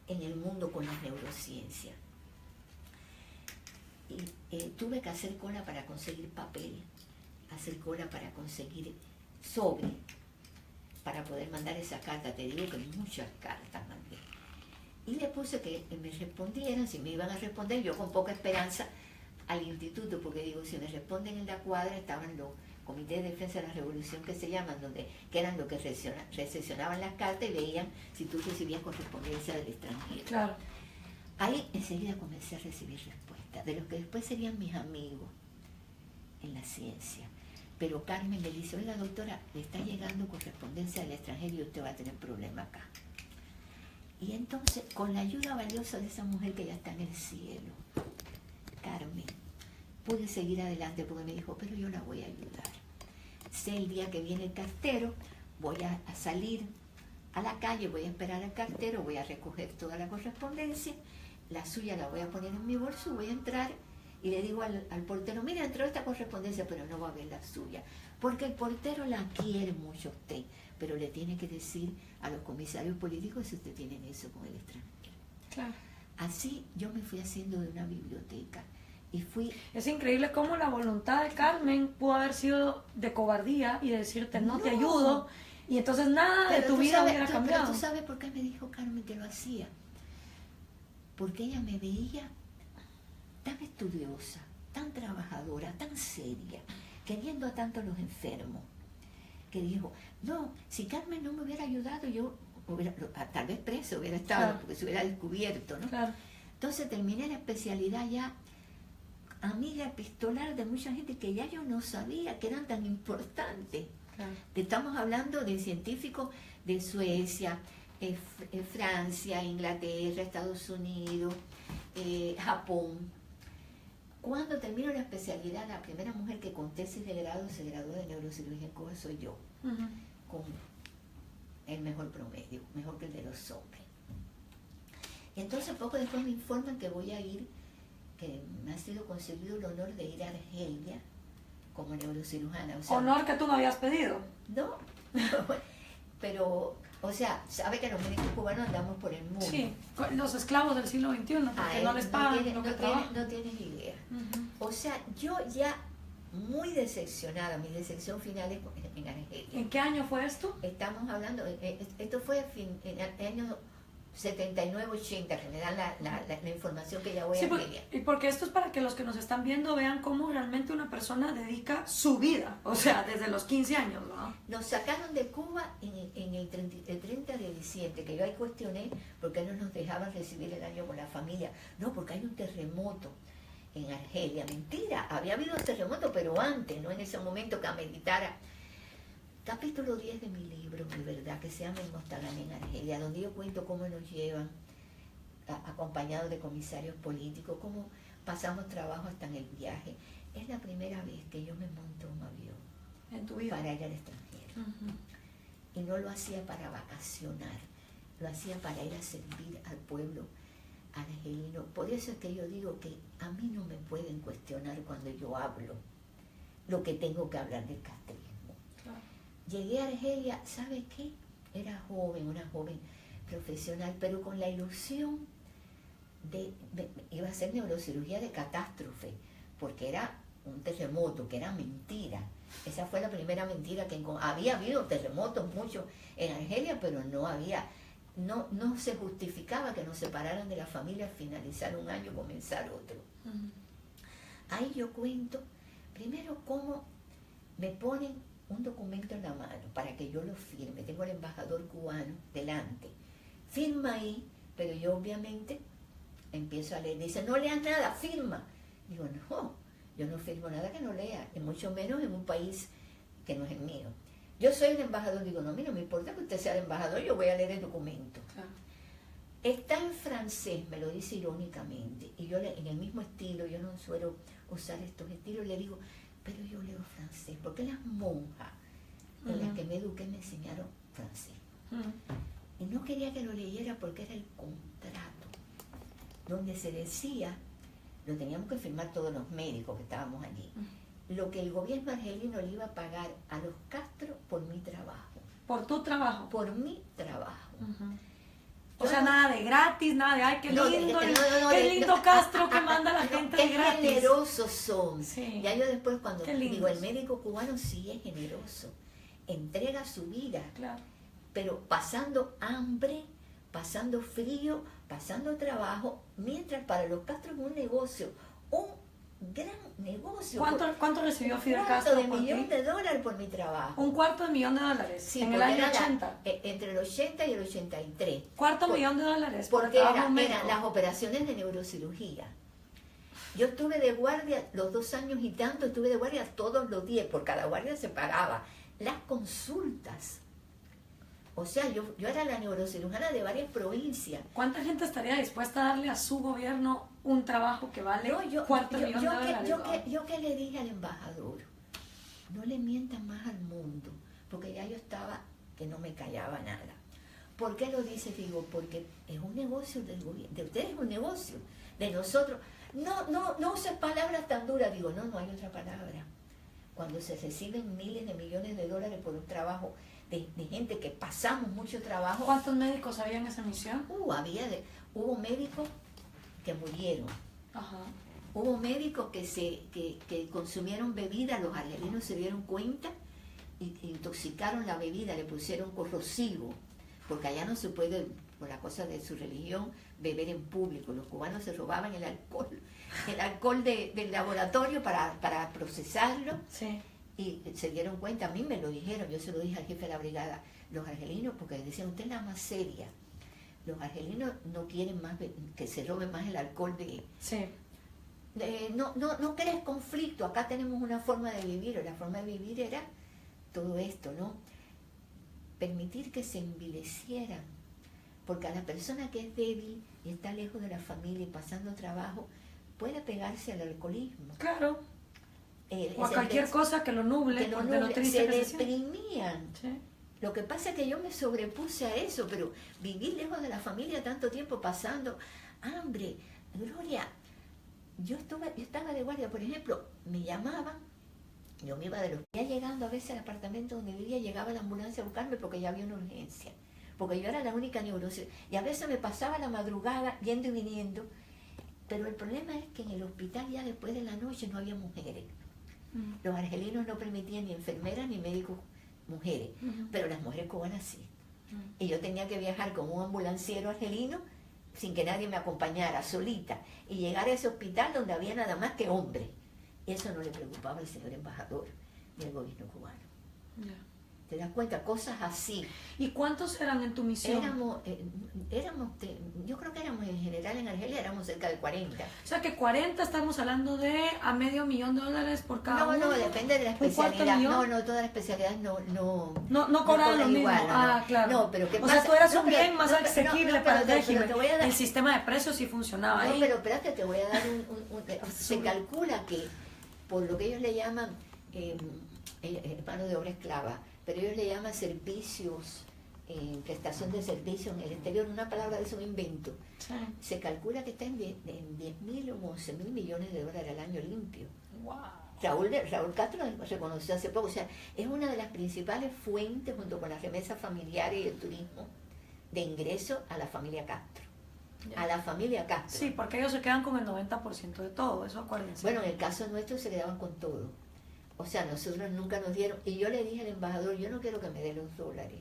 en el mundo con las neurociencias? Y tuve que hacer cola para conseguir papel, hacer cola para conseguir sobre, para poder mandar esa carta. Te digo que muchas cartas mandé. Y le puse que me respondieran, si me iban a responder, yo con poca esperanza, al instituto, porque digo, si me responden en la cuadra, estaban los comités de defensa de la revolución que se llaman, que eran los que recepcionaban las cartas y veían si tú recibías correspondencia del extranjero. Claro. Ahí enseguida comencé a recibir respuestas, de los que después serían mis amigos en la ciencia. Pero Carmen le dice, oiga doctora, le está llegando correspondencia del extranjero y usted va a tener problema acá. Y entonces, con la ayuda valiosa de esa mujer que ya está en el cielo, Carmen, pude seguir adelante porque me dijo, pero yo la voy a ayudar. Sé el día que viene el cartero, voy a salir a la calle, voy a esperar al cartero, voy a recoger toda la correspondencia, la suya la voy a poner en mi bolso, voy a entrar y le digo al portero, mira, entró esta correspondencia, pero no va a ver la suya, porque el portero la quiere mucho a usted, pero le tiene que decir a los comisarios políticos si usted tiene eso con el extranjero. Claro. Así yo me fui haciendo de una biblioteca y fui... Es increíble cómo la voluntad de Carmen pudo haber sido de cobardía y de decirte no te ayudo, y entonces nada de tu vida hubiera cambiado. Pero tú sabes por qué me dijo Carmen que lo hacía. Porque ella me veía tan estudiosa, tan trabajadora, tan seria, queriendo a tanto a los enfermos, que dijo, no, si Carmen no me hubiera ayudado, yo hubiera, tal vez preso hubiera estado, claro, porque se hubiera descubierto, ¿no? Claro. Entonces terminé la especialidad ya amiga epistolar de mucha gente que ya yo no sabía que eran tan importantes. Claro. Estamos hablando de científicos de Suecia, Francia, Inglaterra, Estados Unidos, Japón. Cuando termino la especialidad, la primera mujer que con tesis de grado se graduó de neurocirugía en Cuba soy yo, con el mejor promedio, mejor que el de los hombres. Y entonces poco después me informan que voy a ir, que me ha sido concedido el honor de ir a Argelia como neurocirujana. O sea, honor que tú no habías pedido. No, pero, o sea, sabe que los médicos cubanos andamos por el mundo. Sí, los esclavos del siglo XXI, porque no les pagan lo que trabajan. No tienes idea. O sea, yo ya muy decepcionada, mi decepción final es en Argelia. ¿En qué año fue esto? Estamos hablando, esto fue en el año 79-80, que me dan la información que ya voy a Argelia. Y porque esto es para que los que nos están viendo vean cómo realmente una persona dedica su vida, o sea, desde los 15 años, ¿no? Nos sacaron de Cuba en el 30 de diciembre, que yo ahí cuestioné por qué no nos dejaban recibir el año con la familia. No, porque hay un terremoto en Argelia. Mentira, había habido un terremoto, pero antes, no en ese momento que ameritara. Capítulo 10 de mi libro, mi verdad, que se llama El Mostalán en Argelia, donde yo cuento cómo nos llevan acompañados de comisarios políticos, cómo pasamos trabajo hasta en el viaje. Es la primera vez que yo me monto un avión en tu vida para ir al extranjero. Y no lo hacía para vacacionar, lo hacía para ir a servir al pueblo argelino. Por eso es que yo digo que a mí no me pueden cuestionar cuando yo hablo lo que tengo que hablar del castrismo. Claro. Llegué a Argelia, ¿sabe qué? Era joven, una joven profesional, pero con la ilusión iba a hacer neurocirugía de catástrofe, porque era un terremoto, que era mentira. Esa fue la primera mentira que había habido terremotos muchos en Argelia, pero no se justificaba que nos separaran de la familia, finalizar un año, comenzar otro. Ahí yo cuento, primero cómo me ponen un documento en la mano para que yo lo firme. Tengo al embajador cubano delante. Firma ahí, pero yo obviamente empiezo a leer. Dice, no leas nada, firma. Digo, no, yo no firmo nada que no lea, y mucho menos en un país que no es el mío. Yo soy el embajador, digo, no, mira, no me importa que usted sea el embajador, yo voy a leer el documento. Claro. Está en francés, me lo dice irónicamente, y yo en el mismo estilo, yo no suelo usar estos estilos, le digo, pero yo leo francés, porque las monjas en las que me eduqué me enseñaron francés. Y no quería que lo leyera porque era el contrato, donde se decía, lo teníamos que firmar todos los médicos que estábamos allí, lo que el gobierno argelino le iba a pagar a los Castro por mi trabajo. ¿Por tu trabajo? Por mi trabajo. O sea, nada de gratis, nada de, ay, qué lindo, qué lindo Castro que manda a la gente de gratis. Qué generosos son. Sí. Ya yo después cuando digo, lindos. el médico cubano sí es generoso, entrega su vida, Claro. pero pasando hambre, pasando frío, pasando trabajo, mientras para los Castro es un negocio, un gran negocio. ¿Cuánto recibió Fidel Un Castro cuarto de por millón ti? de dólares por mi trabajo. $250,000 Sí, en el porque año era 80. entre el 80 y el 83. $250,000 por Porque trabajo eran médico. las operaciones de neurocirugía. Yo estuve de guardia los 2 años y tanto, estuve de guardia todos los días, por cada guardia se pagaba. Las consultas. O sea, yo era la neurocirujana de varias provincias. ¿Cuánta gente estaría dispuesta a darle a su gobierno un trabajo que vale No, $250,000? yo que le dije al embajador, no le mientan más al mundo, porque ya yo estaba que no me callaba nada. ¿Por qué lo dice? Digo, porque es un negocio del gobierno, de ustedes es un negocio, de nosotros. No uses palabras tan duras. Digo, no hay otra palabra. Cuando se reciben miles de millones de dólares por un trabajo de gente que pasamos mucho trabajo. ¿Cuántos médicos había en esa misión? Hubo médicos que murieron. Ajá. Hubo médicos que consumieron bebida, los argelinos se dieron cuenta y intoxicaron la bebida, le pusieron corrosivo, porque allá no se puede, por la cosa de su religión, beber en público. Los cubanos se robaban el alcohol del laboratorio para procesarlo. Sí. Y se dieron cuenta, a mí me lo dijeron, yo se lo dije al jefe de la brigada, los argelinos, porque decían, usted es la más seria, los argelinos no quieren más que se roben más el alcohol Sí. No crees conflicto, acá tenemos una forma de vivir, o la forma de vivir era todo esto, ¿no? Permitir que se envilecieran, porque a la persona que es débil y está lejos de la familia y pasando trabajo, puede pegarse al alcoholismo. Claro. O a cualquier cosa que lo nuble, de lo triste se que se siente. deprimían. Sí. Lo que pasa es que yo me sobrepuse a eso, pero vivir lejos de la familia tanto tiempo pasando hambre, Gloria, yo estaba de guardia, por ejemplo, me llamaban, yo me iba de los... Ya llegando a veces al apartamento donde vivía, llegaba la ambulancia a buscarme porque ya había una urgencia, porque yo era la única neurocirujana, y a veces me pasaba la madrugada yendo y viniendo, pero el problema es que en el hospital ya después de la noche no había mujeres. Los argelinos no permitían ni enfermeras ni médicos mujeres, pero las mujeres cubanas sí. Y yo tenía que viajar con un ambulanciero argelino sin que nadie me acompañara, solita, y llegar a ese hospital donde había nada más que hombres. Y eso no le preocupaba al señor embajador ni al gobierno cubano. Yeah. ¿Te das cuenta? Cosas así. ¿Y cuántos eran en tu misión? Yo creo que éramos en general en Argelia, éramos cerca de 40. O sea que 40 estamos hablando de a $500,000 por cada uno. No, depende de la especialidad. No, todas las especialidades no cobraban lo mismo. igual, Ah, claro. No, pero ¿qué o pasa? sea, tú eras No, un pero- bien más no, pero- asequible no, para el pero régimen. te voy a dar- El sistema de precios sí funcionaba No, ahí. pero espérate, te voy a dar se calcula que por lo que ellos le llaman mano de obra esclava, pero ellos le llaman servicios, prestación de servicios en el exterior, una palabra de eso me invento. Sí. Se calcula que está en 10.000 o 11.000 millones de dólares al año limpio. Wow. Raúl Castro reconoció hace poco, o sea, es una de las principales fuentes, junto con las remesas familiares y el turismo, de ingreso a la familia Castro. Ya. A la familia Castro. Sí, porque ellos se quedan con el 90% de todo, eso acuérdense. Bueno, en el caso nuestro se quedaban con todo. O sea, nosotros nunca nos dieron, y yo le dije al embajador, yo no quiero que me dé los dólares,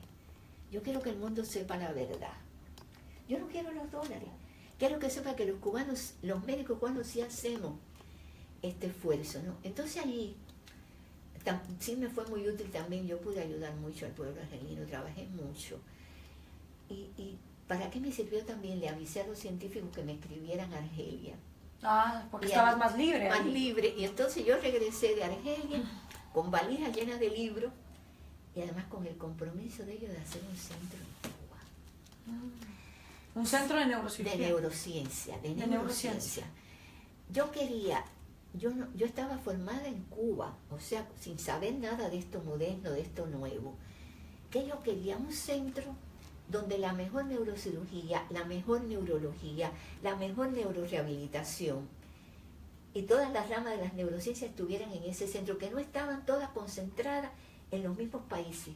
yo quiero que el mundo sepa la verdad. Yo no quiero los dólares, quiero que sepa que los cubanos, los médicos cubanos sí hacemos este esfuerzo, ¿no? Entonces allí sí me fue muy útil también, yo pude ayudar mucho al pueblo argelino, trabajé mucho. Y ¿Para qué me sirvió también? Le avisé a los científicos que me escribieran a Argelia. Ah, porque Y estabas ahí, más libre. más ahí. libre. Y entonces yo regresé de Argelia con valijas llenas de libros y además con el compromiso de ellos de hacer un centro en Cuba. Un centro de neurociencia. De neurociencia. Yo quería, yo estaba formada en Cuba, o sea, sin saber nada de esto moderno, de esto nuevo, que yo quería un centro donde la mejor neurocirugía, la mejor neurología, la mejor neurorehabilitación y todas las ramas de las neurociencias estuvieran en ese centro, que no estaban todas concentradas en los mismos países.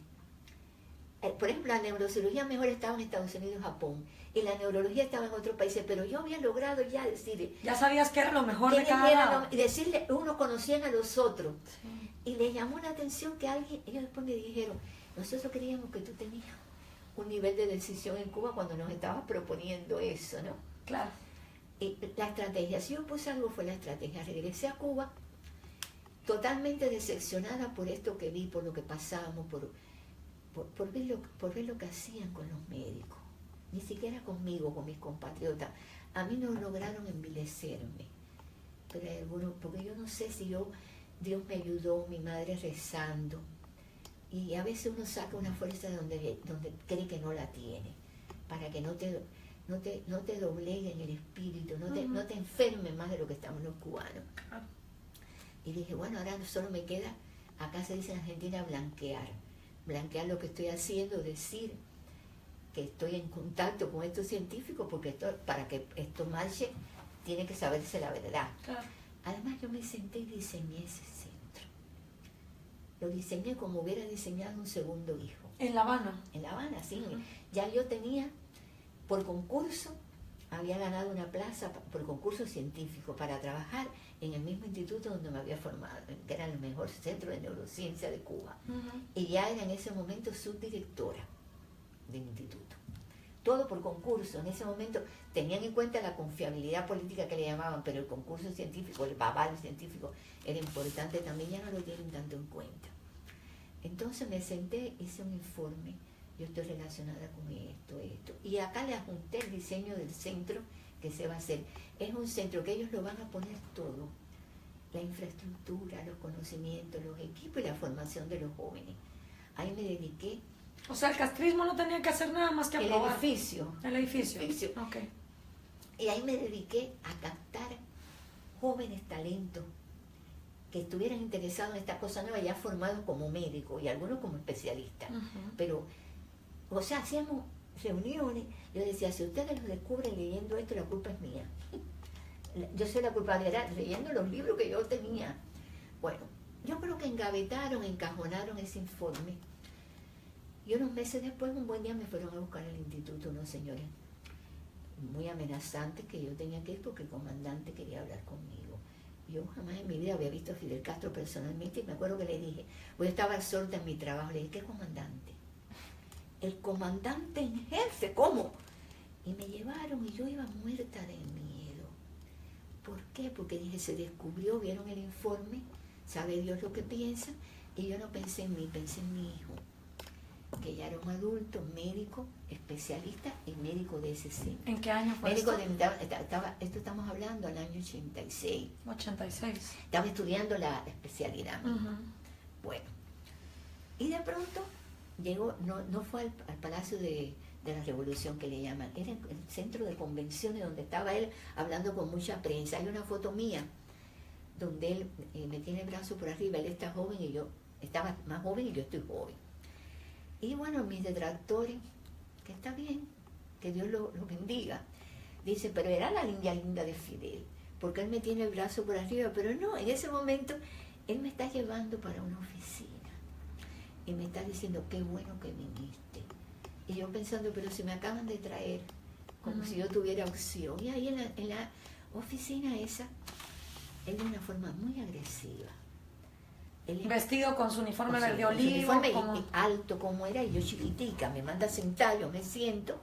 Por ejemplo, la neurocirugía mejor estaba en Estados Unidos y Japón, y la neurología estaba en otros países, pero yo había logrado ya decir... Ya sabías que era lo mejor de cada lado. Y decirle, unos conocían a los otros. Sí. Y les llamó la atención que alguien, ellos después me dijeron, nosotros creíamos que tú tenías un nivel de decisión en Cuba cuando nos estabas proponiendo eso, ¿no? Claro. Y la estrategia, si yo puse algo, fue la estrategia. Regresé a Cuba totalmente decepcionada por esto que vi, por lo que pasábamos, por ver lo que hacían con los médicos. Ni siquiera conmigo, con mis compatriotas. A mí no lograron envilecerme. Pero hay algunos, porque yo no sé si Dios me ayudó, mi madre rezando. Y a veces uno saca una fuerza de donde cree que no la tiene, para que no te doblegue en el espíritu, no te enferme más de lo que estamos los cubanos. Y dije, bueno, ahora solo me queda, acá se dice en Argentina, blanquear lo que estoy haciendo, decir que estoy en contacto con estos científicos, porque para que esto marche, tiene que saberse la verdad. Claro. Además, yo me senté y diseñé ese centro. Lo diseñé como hubiera diseñado un segundo hijo. En La Habana. En La Habana, sí. Ya yo tenía, por concurso, había ganado una plaza por concurso científico para trabajar en el mismo instituto donde me había formado, que era el mejor centro de neurociencia de Cuba. Y ya era en ese momento subdirectora del instituto. Todo por concurso. En ese momento tenían en cuenta la confiabilidad política que le llamaban, pero el concurso científico, el aval científico era importante también, ya no lo tienen tanto en cuenta. Entonces me senté, hice un informe, yo estoy relacionada con esto. Y acá le adjunté el diseño del centro que se va a hacer. Es un centro que ellos lo van a poner todo, la infraestructura, los conocimientos, los equipos y la formación de los jóvenes. Ahí me dediqué. O sea, el castrismo no tenía que hacer nada más que aprobar. El edificio. El edificio. Okay. Y ahí me dediqué a captar jóvenes talentos que estuvieran interesados en esta cosa nueva, ya formados como médicos y algunos como especialistas. Pero, o sea, hacíamos reuniones. Yo decía, si ustedes los descubren leyendo esto, la culpa es mía. Yo soy la culpable, era leyendo los libros que yo tenía. Bueno, yo creo que encajonaron ese informe. Y unos meses después, un buen día me fueron a buscar al instituto unos señores muy amenazantes que yo tenía que ir porque el comandante quería hablar conmigo. Yo jamás en mi vida había visto a Fidel Castro personalmente y me acuerdo que le dije, yo estaba absorta en mi trabajo, le dije, ¿qué comandante? El comandante en jefe, ¿cómo? Y me llevaron y yo iba muerta de miedo. ¿Por qué? Porque dije, se descubrió, vieron el informe, sabe Dios lo que piensa, y yo no pensé en mí, pensé en mi hijo, que ya era un adulto, médico, especialista y médico de ese centro. ¿En qué año fue médico esto? Esto estamos hablando del año 86. 86. Estaba estudiando la especialidad. Bueno, y de pronto llegó, no fue al Palacio de la Revolución que le llaman, era el centro de convenciones donde estaba él hablando con mucha prensa. Hay una foto mía donde él me tiene el brazo por arriba, él está joven y yo estaba más joven y yo estoy joven. Y bueno, mis detractores, que está bien, que Dios lo bendiga, dice, pero era la linda de Fidel, porque él me tiene el brazo por arriba, pero no, en ese momento él me está llevando para una oficina y me está diciendo, qué bueno que viniste. Y yo pensando, pero si me acaban de traer, como si yo tuviera opción. Y ahí en la oficina esa, él de una forma muy agresiva. Vestido con su uniforme verde con olivo. su uniforme como alto como era, y yo chiquitica, me manda a sentar, yo me siento.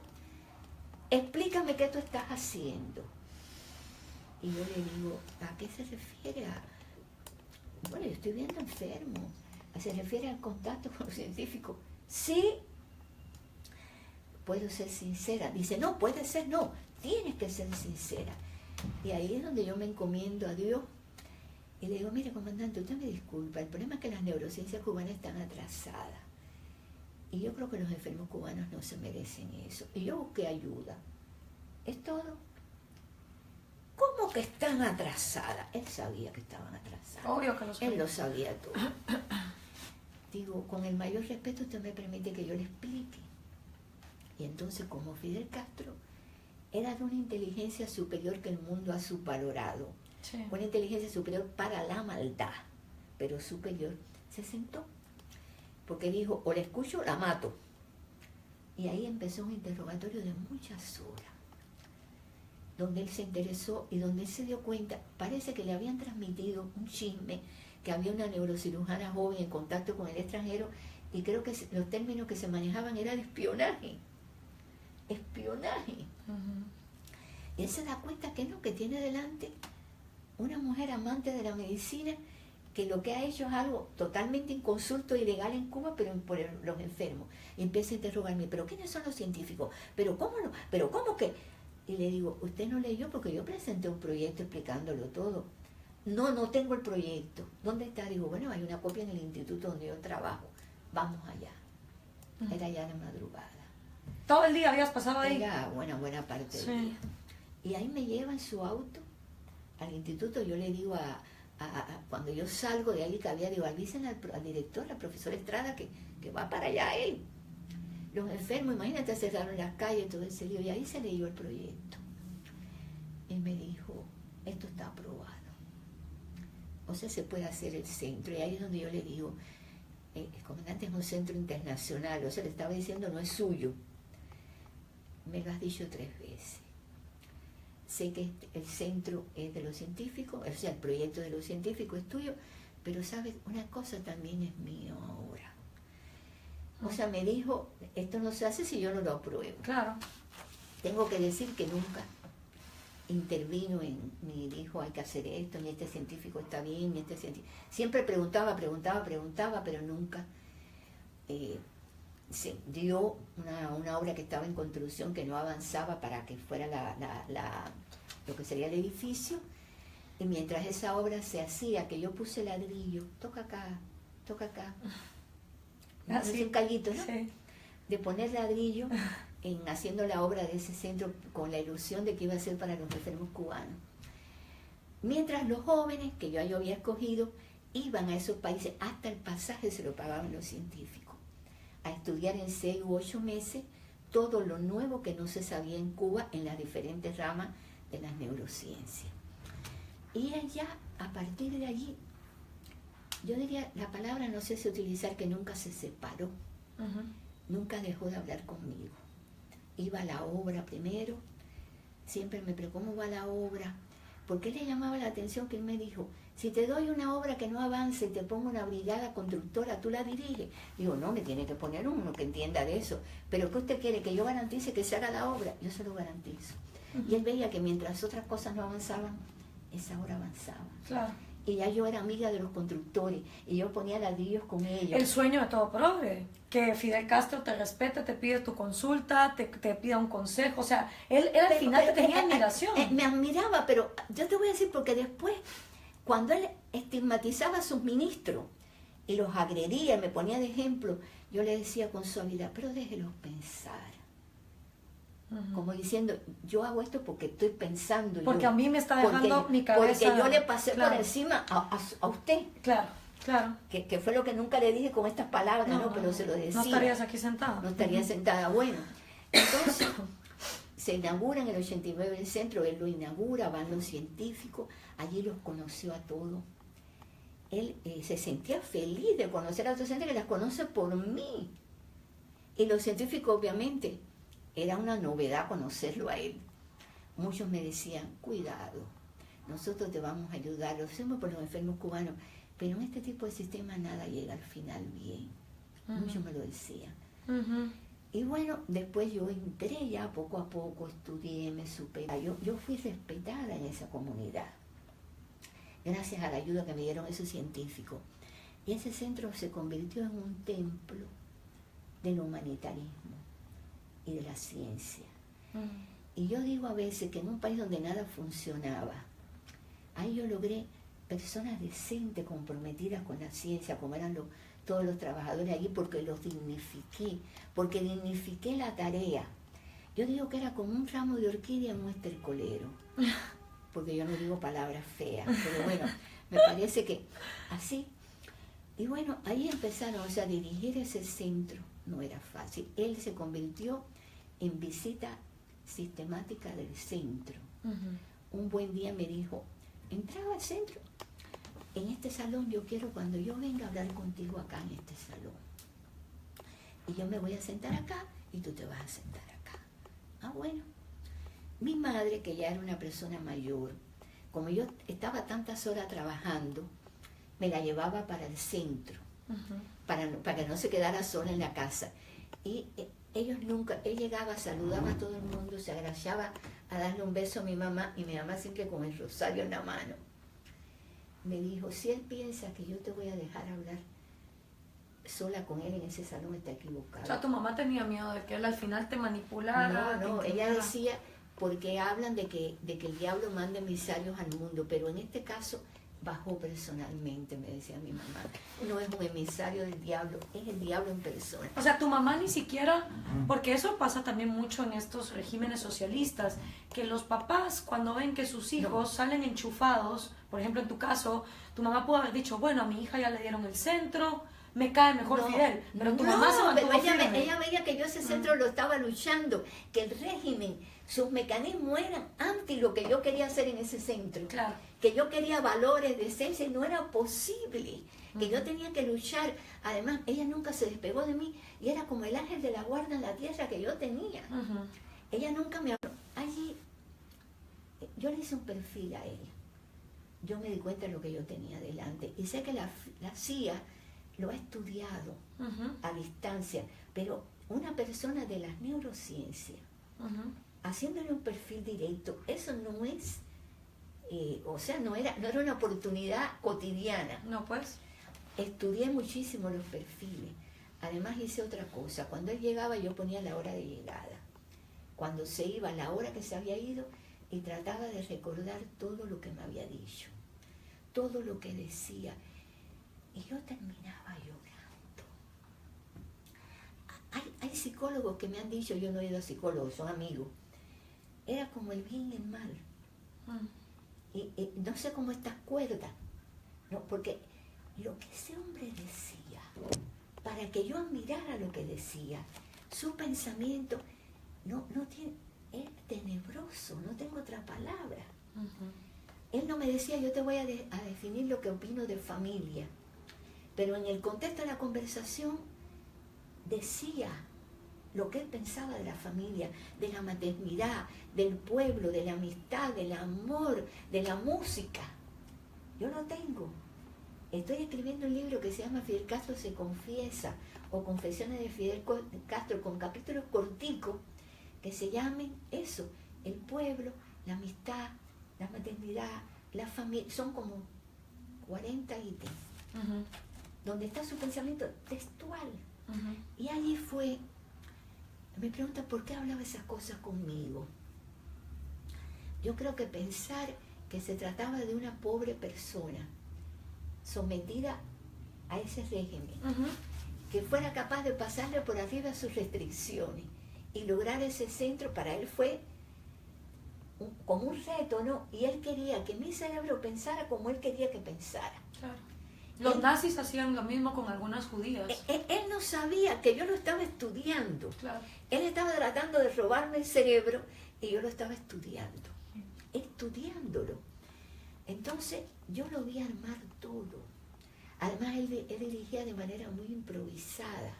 Explícame qué tú estás haciendo. Y yo le digo, ¿a qué se refiere? Bueno, yo estoy viendo enfermo. ¿Se refiere al contacto con los científicos? Sí. puedo ser sincera. Dice, no, puede ser, no, tienes que ser sincera. Y ahí es donde yo me encomiendo a Dios y le digo, mire, comandante, usted me disculpa, el problema es que las neurociencias cubanas están atrasadas. Y yo creo que los enfermos cubanos no se merecen eso. Y yo busqué ayuda. Es todo. ¿Cómo que están atrasadas? Él sabía que estaban atrasadas. Obvio que lo sabía. Él lo sabía todo. Digo, con el mayor respeto usted me permite que yo le explique. Y entonces, como Fidel Castro era de una inteligencia superior que el mundo ha subvalorado, Sí. una inteligencia superior para la maldad, pero superior, se sentó. Porque dijo, o la escucho o la mato. Y ahí empezó un interrogatorio de muchas horas, donde él se interesó y donde él se dio cuenta, parece que le habían transmitido un chisme, que había una neurocirujana joven en contacto con el extranjero, y creo que los términos que se manejaban eran de espionaje. Espionaje. Uh-huh. Y él se da cuenta que no, que tiene delante una mujer amante de la medicina, que lo que ha hecho es algo totalmente inconsulto e ilegal en Cuba, pero por los enfermos. Y empieza a interrogarme, ¿pero quiénes son los científicos? ¿Pero cómo no? ¿Pero cómo que? Y le digo, usted no leyó porque yo presenté un proyecto explicándolo todo. No, no tengo el proyecto. ¿Dónde está? Digo, bueno, hay una copia en el instituto donde yo trabajo. Vamos allá. Era ya de madrugada. ¿Todo el día habías pasado ahí? Era buena parte del día. Y ahí me lleva en su auto al instituto. Yo le digo cuando yo salgo de ahí, que había, digo, avisen al director, al profesor Estrada, que va para allá él. Los enfermos, imagínate, cerraron las calles, todo ese lío. Y ahí se leyó el proyecto. Y me dijo, esto está aprobado. O sea, se puede hacer el centro. Y ahí es donde yo le digo, el comandante es un centro internacional. O sea, le estaba diciendo, no es suyo. Me lo has dicho 3 veces. Sé que el centro es de los científicos, o sea, el proyecto de los científicos es tuyo, pero sabes, una cosa también es mío ahora. O sea, me dijo, esto no se hace si yo no lo apruebo. Claro. Tengo que decir que nunca intervino ni dijo hay que hacer esto, ni este científico está bien, ni este científico. Siempre preguntaba, pero nunca se dio una obra que estaba en construcción, que no avanzaba para que fuera lo que sería el edificio. Y mientras esa obra se hacía, que yo puse ladrillo, toca acá. Así un callito, ¿no? Sí. De poner ladrillo haciendo la obra de ese centro con la ilusión de que iba a ser para los enfermos cubanos. Mientras los jóvenes que yo había escogido iban a esos países, hasta el pasaje se lo pagaban los científicos, a estudiar en 6 u 8 meses todo lo nuevo que no se sabía en Cuba en las diferentes ramas de las neurociencias. Y allá, a partir de allí, yo diría, la palabra no sé si utilizar, que nunca se separó, nunca dejó de hablar conmigo. Iba a la obra primero, siempre me preguntó, ¿cómo va la obra? ¿Por qué le llamaba la atención que él me dijo, si te doy una obra que no avance y te pongo una brigada constructora, tú la diriges? Digo, no, me tiene que poner uno que entienda de eso. ¿Pero qué usted quiere? ¿Que yo garantice que se haga la obra? Yo se lo garantizo. Y él veía que mientras otras cosas no avanzaban, esa obra avanzaba. Claro. Y ya yo era amiga de los constructores y yo ponía ladrillos con ellos. El sueño de todo progre, que Fidel Castro te respete, te pide tu consulta, te pida un consejo. O sea, él al final te tenía admiración. Me admiraba, pero yo te voy a decir, porque después, cuando él estigmatizaba a sus ministros y los agredía, me ponía de ejemplo, yo le decía con suavidad, pero déjelos pensar. Como diciendo, yo hago esto porque estoy pensando. Porque a mí me está dejando mi cabeza. Porque yo le pasé por encima a usted. Claro, claro. Que fue lo que nunca le dije con estas palabras, ¿no? Pero se lo decía. No estarías aquí sentada. No estaría sentada. Bueno, entonces se inaugura en el 89 el centro, él lo inaugura, van los científicos, allí los conoció a todos. Él se sentía feliz de conocer a otros gente que las conoce por mí. Y los científicos, obviamente, era una novedad conocerlo a él. Muchos me decían, cuidado, nosotros te vamos a ayudar, lo hacemos por los enfermos cubanos, pero en este tipo de sistema nada llega al final bien. Muchos me lo decían. Y bueno, después yo entré ya poco a poco, estudié, me supe. Yo fui respetada en esa comunidad, gracias a la ayuda que me dieron esos científicos. Y ese centro se convirtió en un templo del humanitarismo. y de la ciencia. Y yo digo a veces que en un país donde nada funcionaba, ahí yo logré personas decentes, comprometidas con la ciencia, como eran todos los trabajadores allí, porque los dignifiqué la tarea. Yo digo que era como un ramo de orquídea en un estercolero, porque yo no digo palabras feas, pero bueno, me parece que así. Y bueno, ahí empezaron, o sea, dirigir ese centro no era fácil. Él se convirtió en visita sistemática del centro. Un buen día me dijo, entraba al centro, en este salón yo quiero cuando yo venga a hablar contigo acá en este salón. Y yo me voy a sentar acá y tú te vas a sentar acá. Ah, bueno. Mi madre, que ya era una persona mayor, como yo estaba tantas horas trabajando, me la llevaba para el centro, para que no se quedara sola en la casa. Y él llegaba, saludaba a todo el mundo, se agachaba a darle un beso a mi mamá, y mi mamá siempre con el rosario en la mano. Me dijo, si él piensa que yo te voy a dejar hablar sola con él en ese salón, está equivocado. O sea, tu mamá tenía miedo de que él al final te manipulara. No, ella decía, porque hablan de que el diablo manda emisarios al mundo, pero en este caso bajó personalmente, me decía mi mamá. No es un emisario del diablo, es el diablo en persona. O sea, tu mamá ni siquiera, porque eso pasa también mucho en estos regímenes socialistas, que los papás cuando ven que sus hijos salen enchufados, por ejemplo en tu caso, tu mamá pudo haber dicho, bueno, a mi hija ya le dieron el centro, me cae mejor Fidel, pero tu mamá se mantuvo firme. Ella veía que yo ese centro lo estaba luchando, que el régimen, sus mecanismos eran anti lo que yo quería hacer en ese centro. Claro. Que yo quería valores de esencia y no era posible, que yo tenía que luchar. Además, ella nunca se despegó de mí y era como el ángel de la guarda en la tierra que yo tenía. Ella nunca me habló. Allí, yo le hice un perfil a ella. Yo me di cuenta de lo que yo tenía delante. Y sé que la CIA lo ha estudiado a distancia, pero una persona de las neurociencias, haciéndole un perfil directo, eso no es... o sea, no era una oportunidad cotidiana. No, pues. Estudié muchísimo los perfiles. Además hice otra cosa. Cuando él llegaba yo ponía la hora de llegada. Cuando se iba, la hora que se había ido, y trataba de recordar todo lo que me había dicho. Todo lo que decía. Y yo terminaba llorando. Hay psicólogos que me han dicho, yo no he ido a psicólogos, son amigos. Era como el bien y el mal. Y no sé cómo estas cuerdas, ¿no? Porque lo que ese hombre decía, para que yo admirara lo que decía, su pensamiento no tiene, es tenebroso, no tengo otra palabra. Él no me decía, yo te voy a definir lo que opino de familia, pero en el contexto de la conversación decía lo que él pensaba de la familia, de la maternidad, del pueblo, de la amistad, del amor, de la música. Yo lo tengo. Estoy escribiendo un libro que se llama Fidel Castro se confiesa, o Confesiones de Fidel Castro, con capítulos corticos que se llamen eso, el pueblo, la amistad, la maternidad, la familia. Son como 40 ítems, donde está su pensamiento textual. Y allí fue... Me pregunta por qué hablaba esas cosas conmigo. Yo creo que pensar que se trataba de una pobre persona sometida a ese régimen, que fuera capaz de pasarle por arriba sus restricciones y lograr ese centro, para él fue como un reto, ¿no? Y él quería que mi cerebro pensara como él quería que pensara. Claro. Los nazis hacían lo mismo con algunas judías. Él no sabía que yo lo estaba estudiando. Claro. Él estaba tratando de robarme el cerebro y yo lo estaba estudiándolo. Entonces yo lo vi armar todo. Además él dirigía de manera muy improvisada.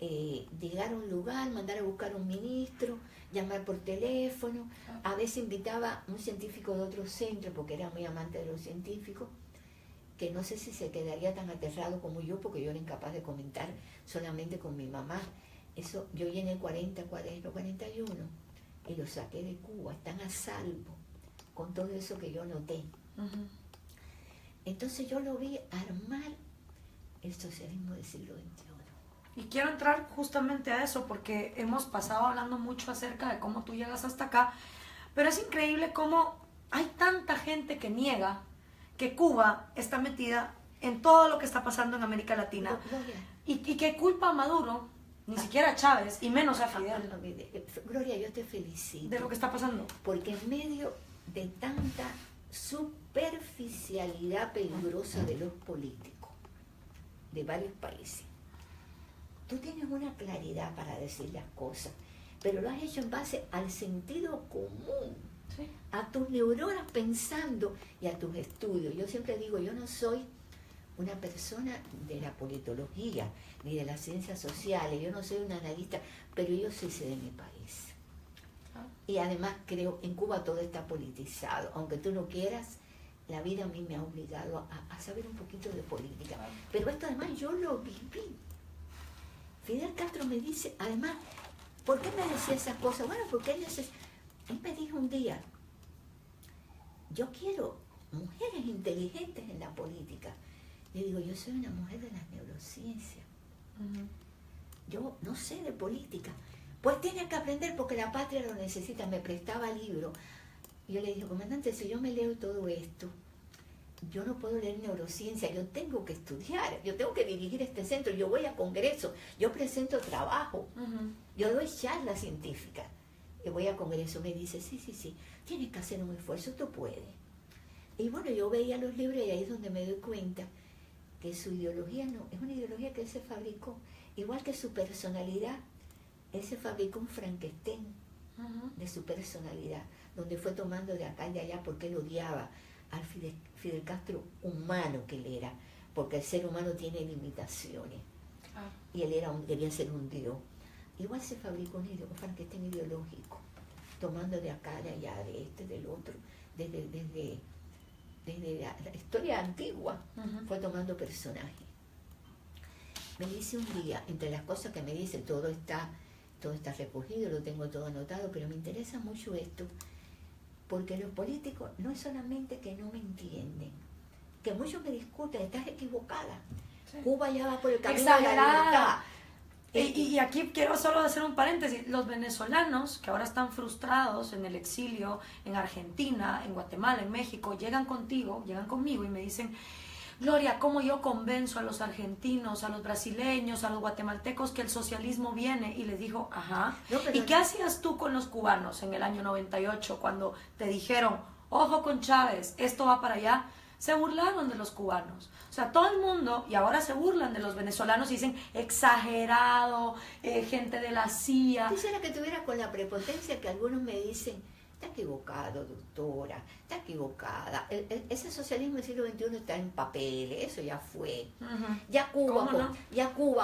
Llegar a un lugar, mandar a buscar a un ministro, llamar por teléfono. A veces invitaba a un científico de otro centro, porque era muy amante de los científicos, que no sé si se quedaría tan aterrado como yo, porque yo era incapaz de comentar solamente con mi mamá. Eso, yo llené 40 cuadernos, 41, y los saqué de Cuba, están a salvo, con todo eso que yo noté. Entonces yo lo vi armar el socialismo del siglo XXI. Y quiero entrar justamente a eso porque hemos pasado hablando mucho acerca de cómo tú llegas hasta acá, pero es increíble cómo hay tanta gente que niega que Cuba está metida en todo lo que está pasando en América Latina y que culpa a Maduro, ni siquiera a Chávez y menos a Fidel. Gloria, yo te felicito. De lo que está pasando. Porque en medio de tanta superficialidad peligrosa de los políticos de varios países, tú tienes una claridad para decir las cosas, pero lo has hecho en base al sentido común, sí, a tus neuronas pensando y a tus estudios. Yo siempre digo, yo no soy una persona de la politología ni de las ciencias sociales, yo no soy una analista, pero yo sí sé de mi país. Y además creo, en Cuba todo está politizado, aunque tú no quieras, la vida a mí me ha obligado a saber un poquito de política. Pero esto además yo lo viví. Fidel Castro me dice, además, ¿por qué me decía esas cosas? Bueno, porque él me dijo un día, yo quiero mujeres inteligentes en la política. Le digo, yo soy una mujer de las neurociencias. Yo no sé de política. Pues tienes que aprender porque la patria lo necesita. Me prestaba libros. Y yo le dije, comandante, si yo me leo todo esto, yo no puedo leer neurociencia, yo tengo que estudiar, yo tengo que dirigir este centro, yo voy a congresos, yo presento trabajo, yo doy charlas científicas, y voy a congresos. Me dice, sí, tienes que hacer un esfuerzo, tú puedes. Y bueno, yo veía los libros y ahí es donde me doy cuenta que su ideología no, es una ideología que él se fabricó, igual que su personalidad. Él se fabricó un Frankenstein de su personalidad, donde fue tomando de acá y de allá porque él odiaba al Fidel Castro humano que él era, porque el ser humano tiene limitaciones. Y él debía ser un dios. Igual se fabricó un Frankenstein ideológico, tomando de acá, de allá, de este, del otro, desde la historia antigua, fue tomando personajes. Me dice un día, entre las cosas que me dice, todo está recogido, lo tengo todo anotado, pero me interesa mucho esto, porque los políticos no es solamente que no me entienden, que muchos me discuten, estás equivocada. Sí. Cuba ya va por el camino exagerada. De la libertad. Y aquí quiero solo hacer un paréntesis. Los venezolanos que ahora están frustrados en el exilio, en Argentina, en Guatemala, en México, llegan conmigo y me dicen, Gloria, ¿cómo yo convenzo a los argentinos, a los brasileños, a los guatemaltecos que el socialismo viene? Y les digo, ajá. No, ¿y qué hacías tú con los cubanos en el año 98 cuando te dijeron, ojo con Chávez, esto va para allá? Se burlaron de los cubanos. O sea, todo el mundo, y ahora se burlan de los venezolanos y dicen, exagerado, gente de la CIA. Quisiera que tuviera con la prepotencia que algunos me dicen, está equivocado, doctora, está equivocada. Ese socialismo del siglo XXI está en papeles, eso ya fue. Ya Cuba,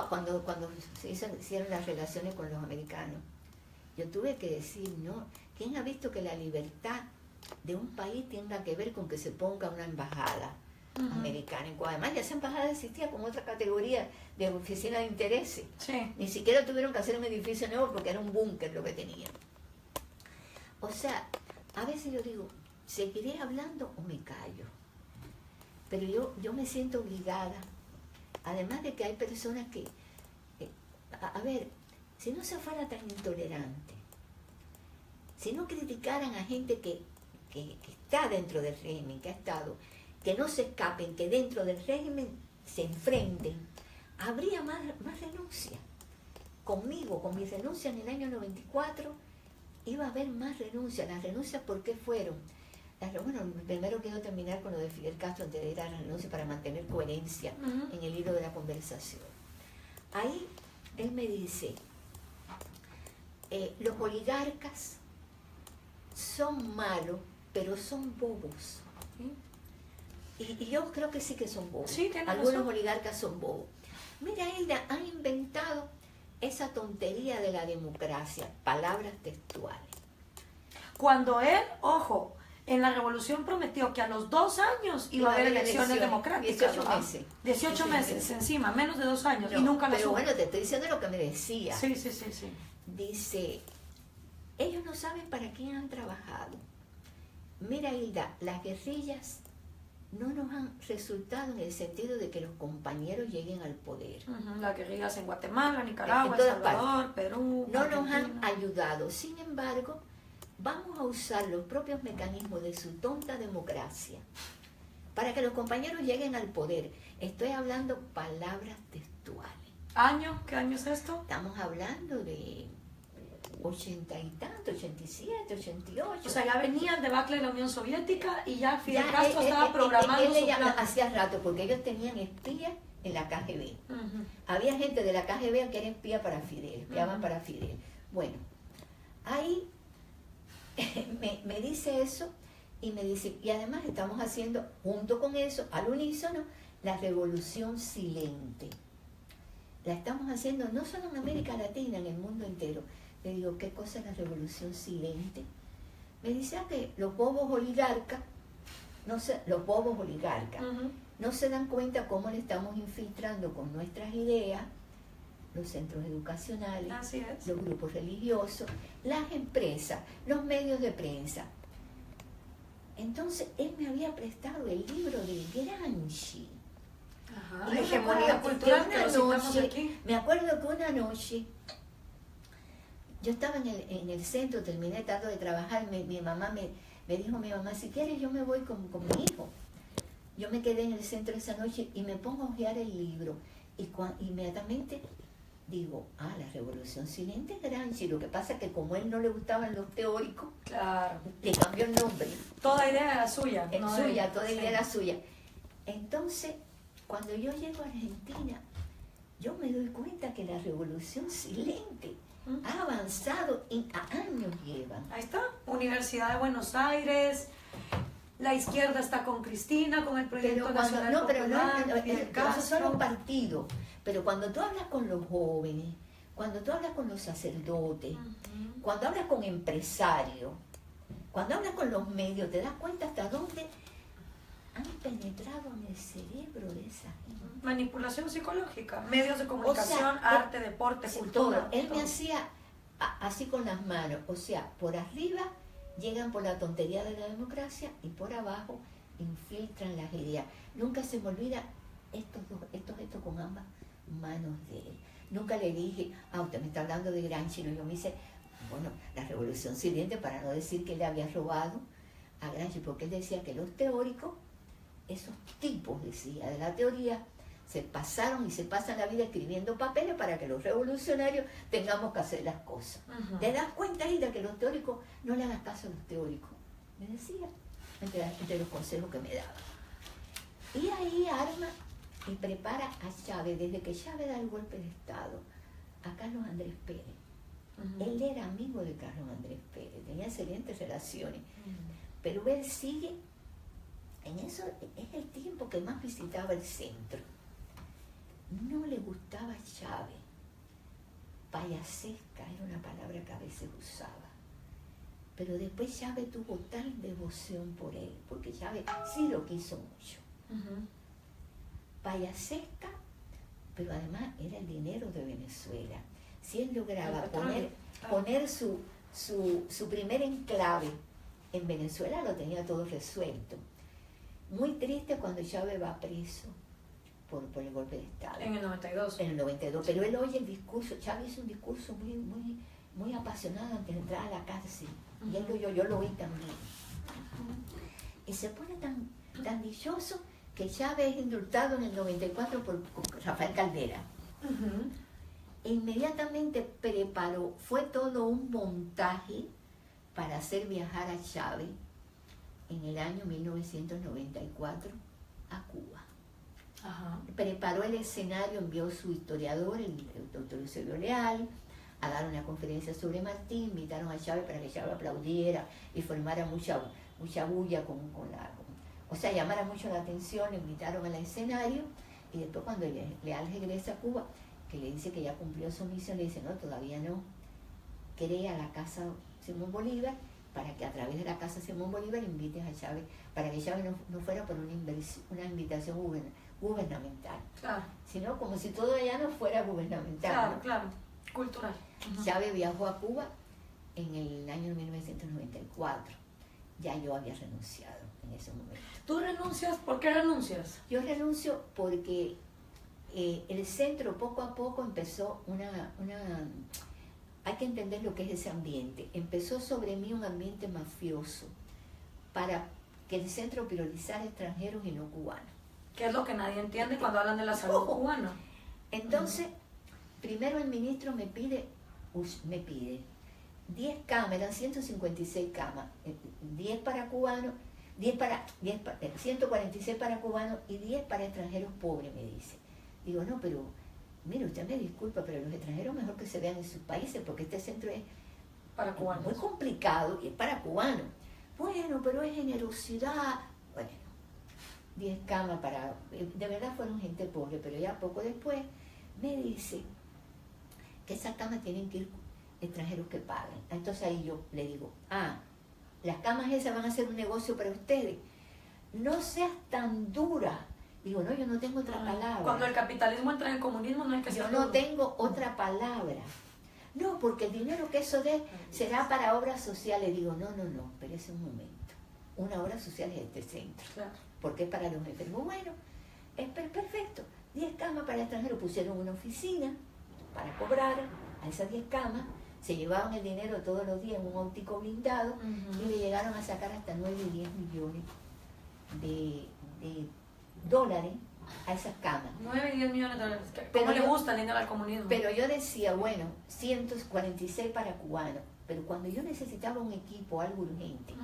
cuando se hicieron las relaciones con los americanos, yo tuve que decir, no, ¿quién ha visto que la libertad de un país tenga que ver con que se ponga una embajada americana en Cuba? Además, ya esa embajada existía con otra categoría de oficina de intereses. Sí. Ni siquiera tuvieron que hacer un edificio nuevo porque era un búnker lo que tenían. O sea, a veces yo digo, ¿seguiré hablando o me callo? Pero yo me siento obligada, además de que hay personas que, a ver, si no se fuera tan intolerante, si no criticaran a gente que está dentro del régimen, que ha estado, que no se escapen, que dentro del régimen se enfrenten, habría más renuncia. Conmigo, con mi renuncia en el año 94, iba a haber más renuncias. Las renuncias, ¿por qué fueron? Bueno, primero quiero terminar con lo de Fidel Castro antes de ir a la renuncia para mantener coherencia en el hilo de la conversación. Ahí él me dice, los oligarcas son malos, pero son bobos. Y yo creo que sí que son bobos. Sí, algunos oligarcas son bobos. Mira, Hilda, han inventado esa tontería de la democracia, palabras textuales. Cuando él, ojo, en la revolución prometió que a los 2 años iba a haber elecciones democráticas. 18 meses. 18 meses encima, menos de 2 años, no, y nunca las hubo. Pero bueno, te estoy diciendo lo que me decía. Sí. Dice, ellos no saben para quién han trabajado. Mira, Hilda, las guerrillas no nos han resultado en el sentido de que los compañeros lleguen al poder. Las guerrillas en Guatemala, Nicaragua, En El todas Salvador, Perú, no nos Argentina. han ayudado. Sin embargo, vamos a usar los propios mecanismos de su tonta democracia para que los compañeros lleguen al poder. Estoy hablando palabras textuales. ¿Año? ¿Qué año es esto? Estamos hablando de 80 y tanto, 87, 88. O sea, ya venía el debacle de la Unión Soviética y ya Fidel Ya, Castro estaba programando su ya plan. hacía rato, porque ellos tenían espías en la KGB. Había gente de la KGB que era espía para Fidel, espiaban para Fidel. Bueno, ahí me dice eso y me dice, y además estamos haciendo, junto con eso, al unísono, la revolución silente. La estamos haciendo no solo en América Latina, en el mundo entero. Le digo, ¿qué cosa es la revolución silente? Me dice que los bobos oligarcas, no se dan cuenta cómo le estamos infiltrando con nuestras ideas los centros educacionales, Así es. los grupos religiosos, las empresas, los medios de prensa. Entonces, él me había prestado el libro de Gramsci. Ajá. Y yo Hegemonía cultural que lo citamos aquí. me acuerdo que una noche yo estaba en el centro, terminé tarde de trabajar, mi mamá me dijo, si quieres yo me voy con mi hijo. Yo me quedé en el centro esa noche y me pongo a hojear el libro y inmediatamente digo, la revolución silente es Gramsci. Lo que pasa es que como a él no le gustaban los teóricos, Claro. le cambió el nombre. Toda idea era suya. Es no suya, de- toda sí. idea era suya. Entonces, cuando yo llego a Argentina, yo me doy cuenta que la revolución silente ha avanzado, a años llevan. Ahí está, Universidad de Buenos Aires, la izquierda está con Cristina, con el Proyecto Nacional Popular, Fidel esos Castro. son los partidos. Pero cuando tú hablas con los jóvenes, cuando tú hablas con los sacerdotes, cuando hablas con empresarios, cuando hablas con los medios, te das cuenta hasta dónde han penetrado en el cerebro de esa gente. Manipulación psicológica, medios de comunicación, O sea, arte, deporte, Sí, cultura. todo. Él me todo. hacía así con las manos, o sea, por arriba llegan por la tontería de la democracia y por abajo infiltran las ideas. Nunca se me olvida estos con ambas manos de él. Nunca le dije, usted me está hablando de Gramsci, no, yo me hice, bueno, la revolución silente, para no decir que le había robado a Gramsci, porque él decía que los teóricos, esos tipos, decía, de la teoría, se pasaron y se pasan la vida escribiendo papeles para que los revolucionarios tengamos que hacer las cosas. ¿Te das cuenta, Ida, que los teóricos, no le hagas caso a los teóricos? Me decía, entre los consejos que me daba. Y ahí arma y prepara a Chávez, desde que Chávez da el golpe de Estado, a Carlos Andrés Pérez. Él era amigo de Carlos Andrés Pérez, tenía excelentes relaciones, pero él sigue, en eso es el tiempo que más visitaba el centro. No le gustaba Chávez, payasesca era una palabra que a veces usaba, pero después Chávez tuvo tal devoción por él, porque Chávez sí lo quiso mucho. Payasesca, pero además era el dinero de Venezuela. Si él lograba poner su primer enclave en Venezuela, lo tenía todo resuelto. Muy triste cuando Chávez va preso por el golpe de Estado. En el 92. En el 92, pero él oye el discurso, Chávez hizo un discurso muy apasionado antes de entrar a la cárcel, y él lo oyó, yo lo oí también. Y se pone tan dichoso que Chávez es indultado en el 94 por Rafael Caldera. E inmediatamente fue todo un montaje para hacer viajar a Chávez en el año 1994 a Cuba. Preparó el escenario, envió su historiador, el doctor Eusebio Leal, a dar una conferencia sobre Martí, invitaron a Chávez para que Chávez aplaudiera y formara mucha bulla o sea, llamara mucho la atención, le invitaron al escenario, y después cuando Leal regresa a Cuba, que le dice que ya cumplió su misión, le dice, no, todavía no, crea la Casa Simón Bolívar, para que a través de la Casa Simón Bolívar invites a Chávez, para que Chávez no fuera por una invitación gubernamental, Claro. sino como si todo allá no fuera gubernamental. Claro, ¿no? claro. Cultural. Chávez viajó a Cuba en el año 1994. Ya yo había renunciado. en ese momento. ¿Tú renuncias? ¿Por qué renuncias? Yo renuncio porque el centro poco a poco empezó hay que entender lo que es ese ambiente. Empezó sobre mí un ambiente mafioso para que el centro priorizara extranjeros y no cubanos. ¿Qué es lo que nadie entiende cuando hablan de la salud cubana? Entonces, primero el ministro me pide 10 camas, eran 156 camas, 10 para cubanos, 146 para cubanos y 10 para extranjeros pobres, me dice. Digo, no, pero, mire, usted me disculpa, pero los extranjeros mejor que se vean en sus países, porque este centro es Para cubanos. muy complicado y es para cubanos. Bueno, pero es generosidad. Bueno, 10 camas para... De verdad fueron gente pobre, pero ya poco después me dice que esas camas tienen que ir extranjeros que paguen. Entonces ahí yo le digo, las camas esas van a ser un negocio para ustedes. No seas tan dura. Digo, no, yo no tengo otra palabra. Cuando el capitalismo entra en el comunismo no hay que ser Yo no tengo otra palabra. No, porque el dinero que eso dé será para obras sociales. Digo, no, pero es un momento. Una obra social es este centro. Claro. Porque es para los enfermos. Bueno, es perfecto. 10 camas para extranjeros. Pusieron una oficina para cobrar a esas 10 camas. Se llevaban el dinero todos los días en un autico blindado y le llegaron a sacar hasta 9 y 10 millones de dólares a esas camas. 9 y 10 millones de dólares. ¿Cómo Pero le gusta el dinero al comunismo? Pero yo decía, bueno, 146 para cubanos, pero cuando yo necesitaba un equipo, algo urgente,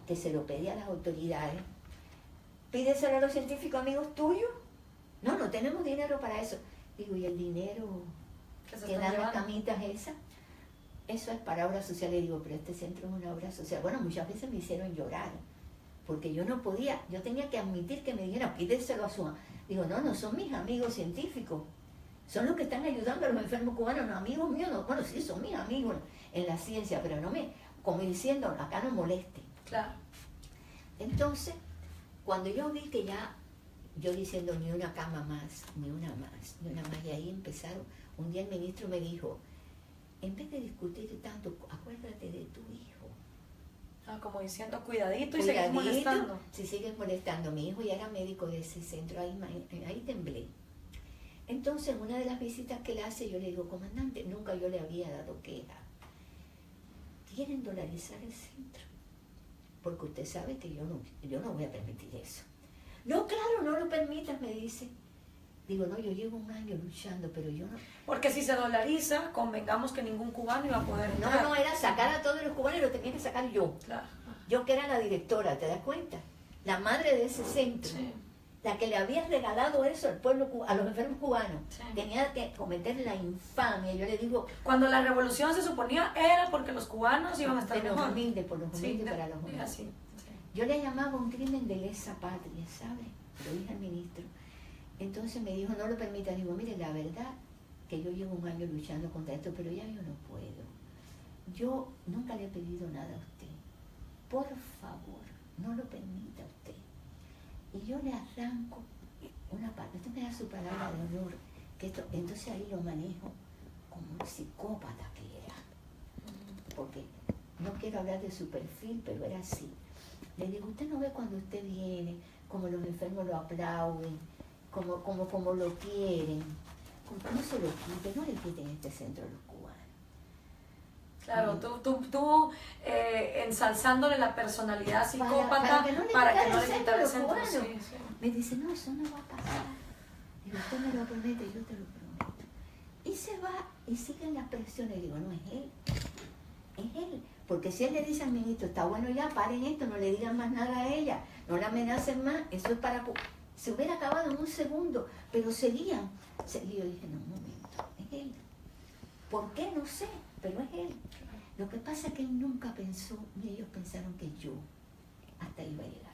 que se lo pedía a las autoridades, pídeselo a los científicos amigos tuyos. No tenemos dinero para eso. Digo, ¿y el dinero que dan las camitas esas? Eso es para obras sociales. Digo, pero este centro es una obra social. Bueno, muchas veces me hicieron llorar, porque yo no podía, yo tenía que admitir que me dijeran, pídeselo a su... Digo, no son mis amigos científicos, son los que están ayudando a los enfermos cubanos, no amigos míos, no, bueno, sí, son mis amigos en la ciencia, pero no me, como diciendo, acá no molesten. Claro. Entonces, cuando yo vi que ya, yo diciendo ni una cama más, ni una más, y ahí empezaron, un día el ministro me dijo, en vez de discutir tanto, acuérdate de tu hijo. Como diciendo, cuidadito y seguir molestando. Si sigues molestando. Mi hijo ya era médico de ese centro, ahí temblé. Entonces, en una de las visitas que le hace, yo le digo, comandante, nunca yo le había dado queja. Quieren dolarizar el centro, porque usted sabe que yo no voy a permitir eso. No, claro, no lo permitas, me dice. Digo, no, yo llevo un año luchando, pero yo no... Porque si se dolariza, convengamos que ningún cubano iba a poder entrar. No, era sacar a todos los cubanos y lo tenía que sacar yo. Claro. Yo que era la directora, ¿te das cuenta? La madre de ese centro. Sí. La que le había regalado eso al pueblo, a los enfermos cubanos. Sí. Tenía que cometer la infamia. Yo le digo... Cuando la revolución se suponía era porque los cubanos iban a estar por los mejor. humildes, para los humildes. Así, sí. Yo le llamaba un crimen de lesa patria, ¿sabe? Lo dije al ministro. Entonces me dijo, no lo permitas. Digo, mire, la verdad que yo llevo un año luchando contra esto, pero ya yo no puedo. Yo nunca le he pedido nada a usted. Por favor, no lo permita usted. Y yo le arranco una parte. Usted me da su palabra de honor. Que esto, entonces ahí lo manejo como un psicópata que era. Porque no quiero hablar de su perfil, pero era así. Le digo, usted no ve cuando usted viene, como los enfermos lo aplauden, como lo quieren. No se lo quiten, no le quiten este centro a los cubanos. Claro, tú ensalzándole la personalidad psicópata para que no le quitara el centro. Sí, sí. Me dice, no, eso no va a pasar. Digo, usted me lo promete, yo te lo prometo. Y se va y siguen las presiones. Digo, no, es él. Es él. Porque si él le dice al ministro, está bueno ya, paren esto, no le digan más nada a ella, no la amenacen más, eso es para... Se hubiera acabado en un segundo, pero seguían. Yo dije, no, un momento, es él. ¿Por qué? No sé, pero es él. Lo que pasa es que él nunca pensó, ni ellos pensaron que yo hasta iba a llegar.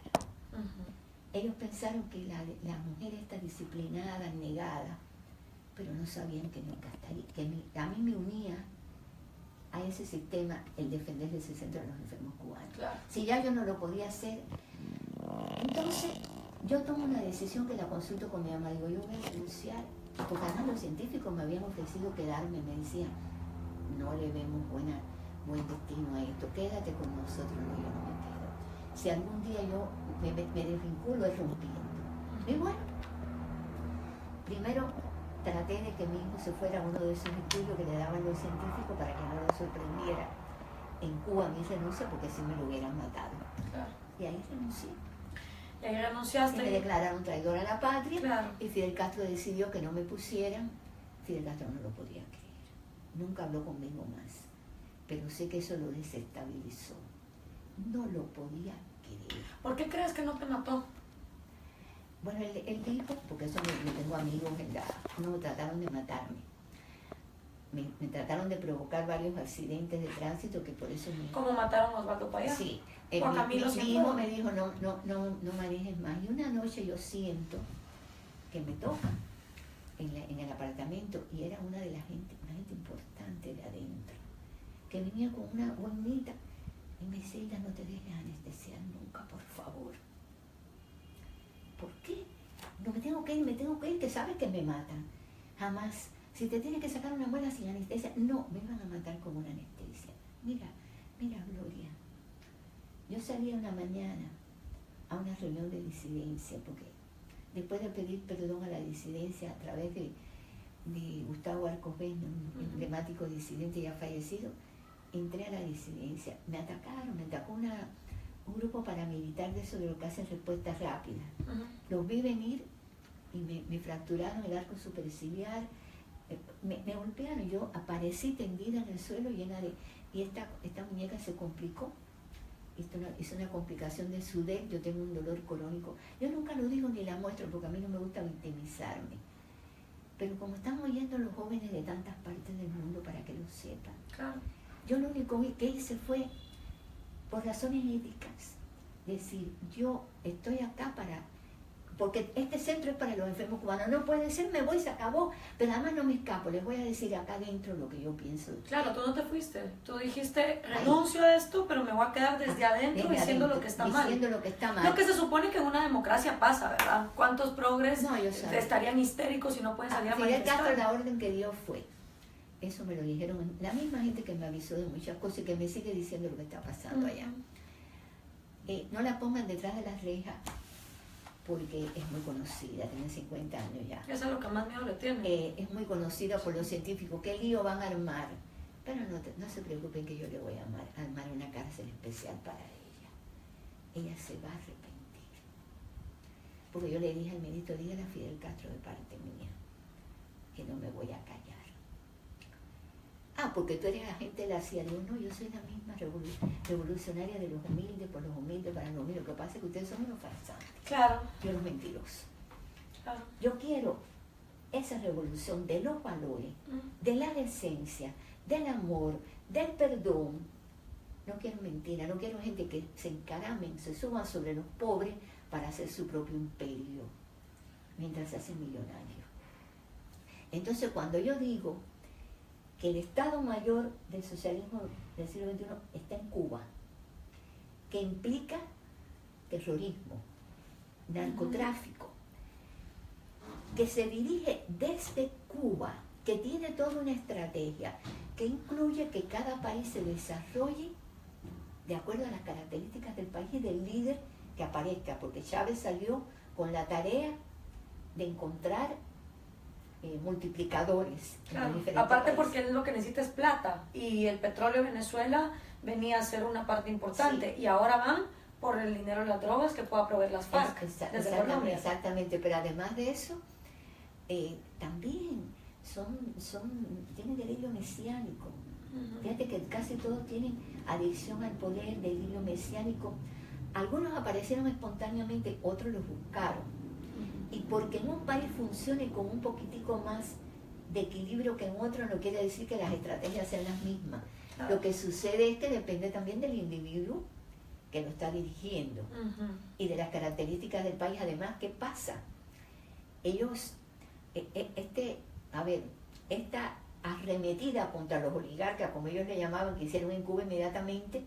Ellos pensaron que la mujer está disciplinada, negada, pero no sabían que nunca estaría, que a mí me unía a ese sistema el defender ese centro de los enfermos cubanos. Claro. Si ya yo no lo podía hacer, entonces yo tomo una decisión que la consulto con mi mamá. Digo, yo voy a renunciar, porque además los científicos me habían ofrecido quedarme, me decían, no le vemos buen destino a esto, quédate con nosotros. No, yo no me quedo. si algún día yo me desvinculo es rompiendo. Y bueno, primero traté de que mi hijo se fuera a uno de esos estudios que le daban los científicos para que no lo sorprendiera en Cuba mi renuncia, porque si me lo hubieran matado. Claro. Y ahí renuncié. Y ahí Y renunciaste. me declararon traidor a la patria. Claro. Y Fidel Castro decidió que no me pusieran. Fidel Castro no lo podía creer. Nunca habló conmigo más. Pero sé que eso lo desestabilizó. No lo podía creer. ¿Por qué crees que no te mató? Bueno, él dijo, porque eso me tengo amigos en la... No, trataron de matarme. Me trataron de provocar varios accidentes de tránsito que por eso me... ¿Cómo mataron a Osvaldo Payá? Sí. Por Camilo mi Cienfuegos. hijo me dijo, no manejes más. Y una noche yo siento que me toca en el apartamento, y era una gente importante de adentro, que venía con una boinita y me decía, Hilda, no te dejes anestesiar nunca, por favor. ¿Por qué? No, me tengo que ir, que sabes que me matan. Jamás. Si te tienen que sacar una muela sin anestesia, no, me van a matar con una anestesia. Mira, Gloria, yo salí una mañana a una reunión de disidencia, porque después de pedir perdón a la disidencia a través de Gustavo Arcos-Vez, un emblemático disidente ya fallecido, entré a la disidencia. Me atacó un grupo paramilitar de eso, de lo que hacen respuestas rápidas. Los vi venir y me fracturaron el arco superciliar, me golpearon, yo aparecí tendida en el suelo llena de... Y esta muñeca se complicó. Es una complicación de SUDEP, yo tengo un dolor crónico. Yo nunca lo digo ni la muestro porque a mí no me gusta victimizarme. Pero como están oyendo los jóvenes de tantas partes del mundo para que lo sepan. Claro. Yo lo único que hice fue, por razones éticas, decir, yo estoy acá porque este centro es para los enfermos cubanos, no puede ser, me voy, se acabó, pero además no me escapo, les voy a decir acá adentro lo que yo pienso. Claro, tú no te fuiste, tú dijiste, renuncio a esto, pero me voy a quedar desde adentro diciendo lo que está mal. Diciendo lo que está mal. Lo que se supone que en una democracia pasa, ¿verdad? ¿Cuántos progres estarían histéricos y no pueden salir a manifestar? Fidel Castro, la orden que dio fue, eso me lo dijeron la misma gente que me avisó de muchas cosas y que me sigue diciendo lo que está pasando allá. No la pongan detrás de las rejas, porque es muy conocida, tiene 50 años ya. Eso es lo que más miedo le tiene. Es muy conocida por los científicos. ¿Qué lío van a armar? Pero no se preocupen que yo le voy a armar una cárcel especial para ella. Ella se va a arrepentir. Porque yo le dije al ministro, dígale a Fidel Castro de parte mía, que no me voy a callar. Porque tú eres agente de la CIA. Digo, no, yo soy la misma revolucionaria de los humildes, por los humildes, para los humildes. Lo que pasa es que ustedes son unos farsantes. Claro. Y unos mentirosos. Claro. Yo quiero esa revolución de los valores, de la decencia, del amor, del perdón. No quiero mentira, no quiero gente que se encaramen, se suban sobre los pobres para hacer su propio imperio, mientras se hacen millonarios. Entonces, cuando yo digo que el Estado Mayor del socialismo del siglo XXI está en Cuba, que implica terrorismo, narcotráfico, que se dirige desde Cuba, que tiene toda una estrategia, que incluye que cada país se desarrolle de acuerdo a las características del país y del líder que aparezca, porque Chávez salió con la tarea de encontrar multiplicadores. Claro. Aparte porque él lo que necesita es plata y el petróleo de Venezuela venía a ser una parte importante y ahora van por el dinero de las drogas que pueda proveer las FARC. Exactamente, pero además de eso, también tienen delirio mesiánico. Fíjate que casi todos tienen adicción al poder, delirio mesiánico. Algunos aparecieron espontáneamente, otros los buscaron. Y porque en un país funcione con un poquitico más de equilibrio que en otro, no quiere decir que las estrategias sean las mismas. Lo que sucede es que depende también del individuo que lo está dirigiendo y de las características del país. Además, ¿qué pasa? Ellos, esta arremetida contra los oligarcas, como ellos le llamaban, que hicieron en Cuba inmediatamente,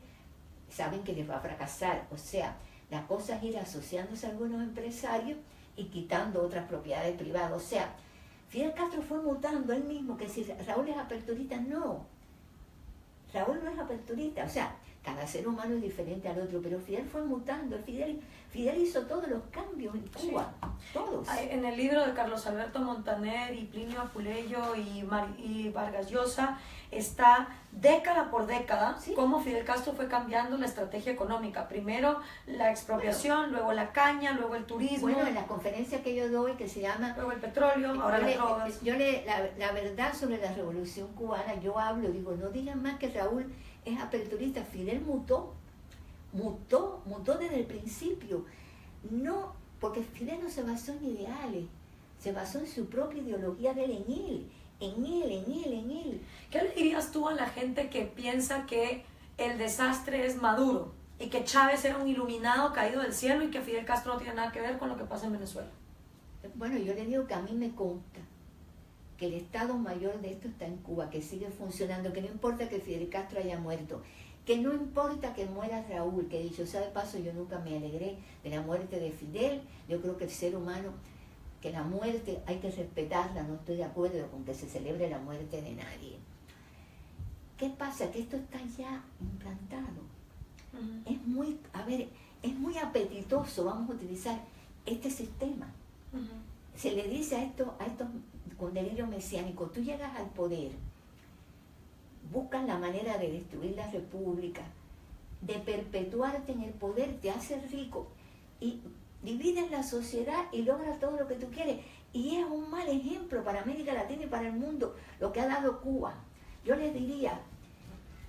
saben que les va a fracasar. O sea, la cosa es ir asociándose a algunos empresarios y quitando otras propiedades privadas. O sea, Fidel Castro fue mutando él mismo, que si Raúl es aperturista, no. Raúl no es aperturista. O sea, cada ser humano es diferente al otro, pero Fidel fue mutando. Fidel hizo todos los cambios en Cuba, todos. En el libro de Carlos Alberto Montaner y Plinio Apuleyo y Vargas Llosa está década por década cómo Fidel Castro fue cambiando la estrategia económica. Primero la expropiación, luego la caña, luego el turismo. Bueno, en la conferencia que yo doy, que se llama... Luego el petróleo, ahora las drogas. La verdad sobre la revolución cubana, yo hablo, digo, no digan más que Raúl es aperturista. Fidel mutó desde el principio. No, porque Fidel no se basó en ideales, se basó en su propia ideología de él, en él. ¿Qué le dirías tú a la gente que piensa que el desastre es Maduro y que Chávez era un iluminado caído del cielo y que Fidel Castro no tiene nada que ver con lo que pasa en Venezuela? Bueno, yo le digo que a mí me consta que el Estado Mayor de esto está en Cuba, que sigue funcionando, que no importa que Fidel Castro haya muerto, que no importa que muera Raúl, que dicho sea de paso, yo nunca me alegré de la muerte de Fidel. Yo creo que el ser humano, que la muerte hay que respetarla, no estoy de acuerdo con que se celebre la muerte de nadie. ¿Qué pasa? Que esto está ya implantado. Es muy apetitoso, vamos a utilizar este sistema. Se le dice a estos con delirio mesiánico, tú llegas al poder, buscan la manera de destruir la república, de perpetuarte en el poder, te haces rico y divides la sociedad y logras todo lo que tú quieres. Y es un mal ejemplo para América Latina y para el mundo lo que ha dado Cuba. Yo les diría,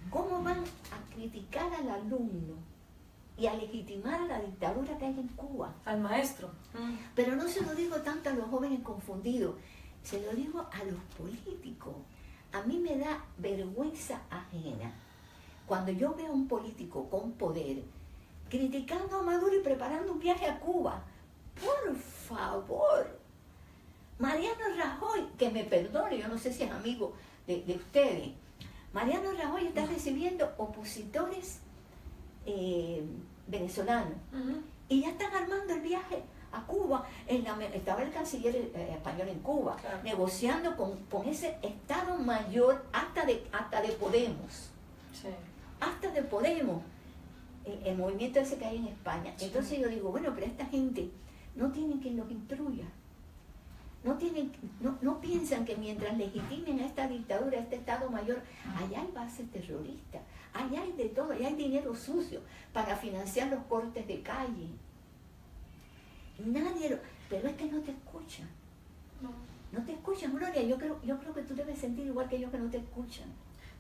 ¿cómo van a criticar al alumno y a legitimar a la dictadura que hay en Cuba? Al maestro. Pero no se lo digo tanto a los jóvenes confundidos, se lo digo a los políticos. A mí me da vergüenza ajena cuando yo veo a un político con poder criticando a Maduro y preparando un viaje a Cuba. Por favor, Mariano Rajoy, que me perdone, yo no sé si es amigo de ustedes, Mariano Rajoy está recibiendo opositores venezolanos y ya están armando el viaje a Cuba. Estaba el canciller español en Cuba, claro, negociando con ese Estado Mayor hasta de Podemos. Sí. Hasta de Podemos, el movimiento ese que hay en España. Sí. Entonces yo digo, bueno, pero esta gente no tienen quien los instruya. No piensan que mientras legitimen a esta dictadura, a este Estado Mayor, allá hay bases terroristas, allá hay de todo, allá hay dinero sucio para financiar los cortes de calle. Pero es que no te escuchan. No te escuchan, Gloria. Yo creo que tú debes sentir igual que yo, que no te escuchan.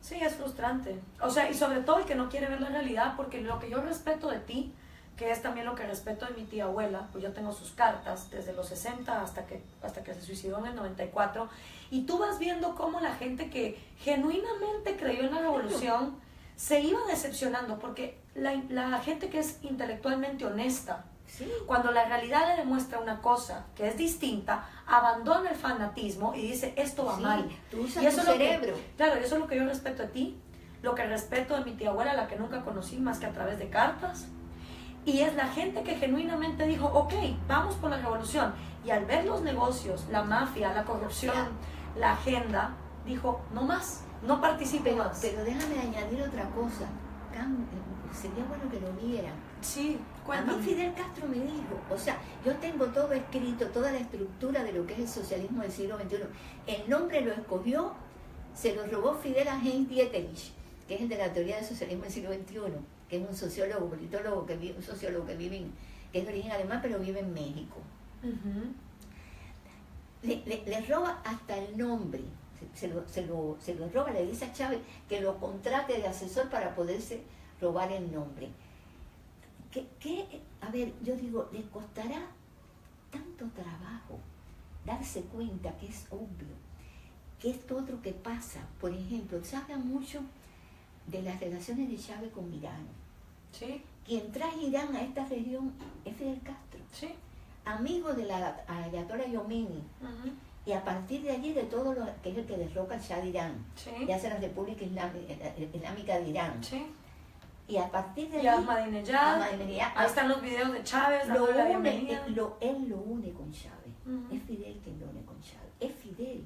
Sí, es frustrante. O sea, y sobre todo el que no quiere ver la realidad, porque lo que yo respeto de ti, que es también lo que respeto de mi tía abuela, pues yo tengo sus cartas desde los 60 hasta que se suicidó en el 94, y tú vas viendo cómo la gente que genuinamente creyó en la revolución se iba decepcionando, porque la gente que es intelectualmente honesta, sí, cuando la realidad le demuestra una cosa que es distinta, abandona el fanatismo y dice, esto va mal. Tú usas y eso tu cerebro. Claro, eso es lo que yo respeto de ti, lo que respeto de mi tía abuela, la que nunca conocí más que a través de cartas. Y es la gente que genuinamente dijo, ok, vamos por la revolución. Y al ver los negocios, la mafia, la corrupción, la agenda, dijo, no más, no participe más. Pero déjame añadir otra cosa. Sería bueno que lo vieran. Sí, cuéntame. A mí Fidel Castro me dijo, o sea, yo tengo todo escrito, toda la estructura de lo que es el socialismo del siglo XXI. El nombre lo escogió, se lo robó Fidel a Heinz Dieterich, que es el de la teoría del socialismo del siglo XXI, que es un sociólogo, politólogo, un sociólogo que es de origen alemán, pero vive en México. Le roba hasta el nombre, se lo roba, le dice a Chávez que lo contrate de asesor para poderse robar el nombre. A ver, yo digo, le costará tanto trabajo darse cuenta que es obvio, que esto otro que pasa. Por ejemplo, se habla mucho de las relaciones de Chávez con Irán. Sí. Quien trae Irán a esta región es Fidel Castro. Sí. Amigo de la Ayatollah Khomeini. Y a partir de allí, de todo lo que es el que derroca al Shah de Irán, sí, y hace la República Islámica de Irán. Sí. Y a partir de allí, Ahmadinejad, ahí están los videos de Chávez, él lo une con Chávez. Es Fidel quien lo une con Chávez. Es Fidel,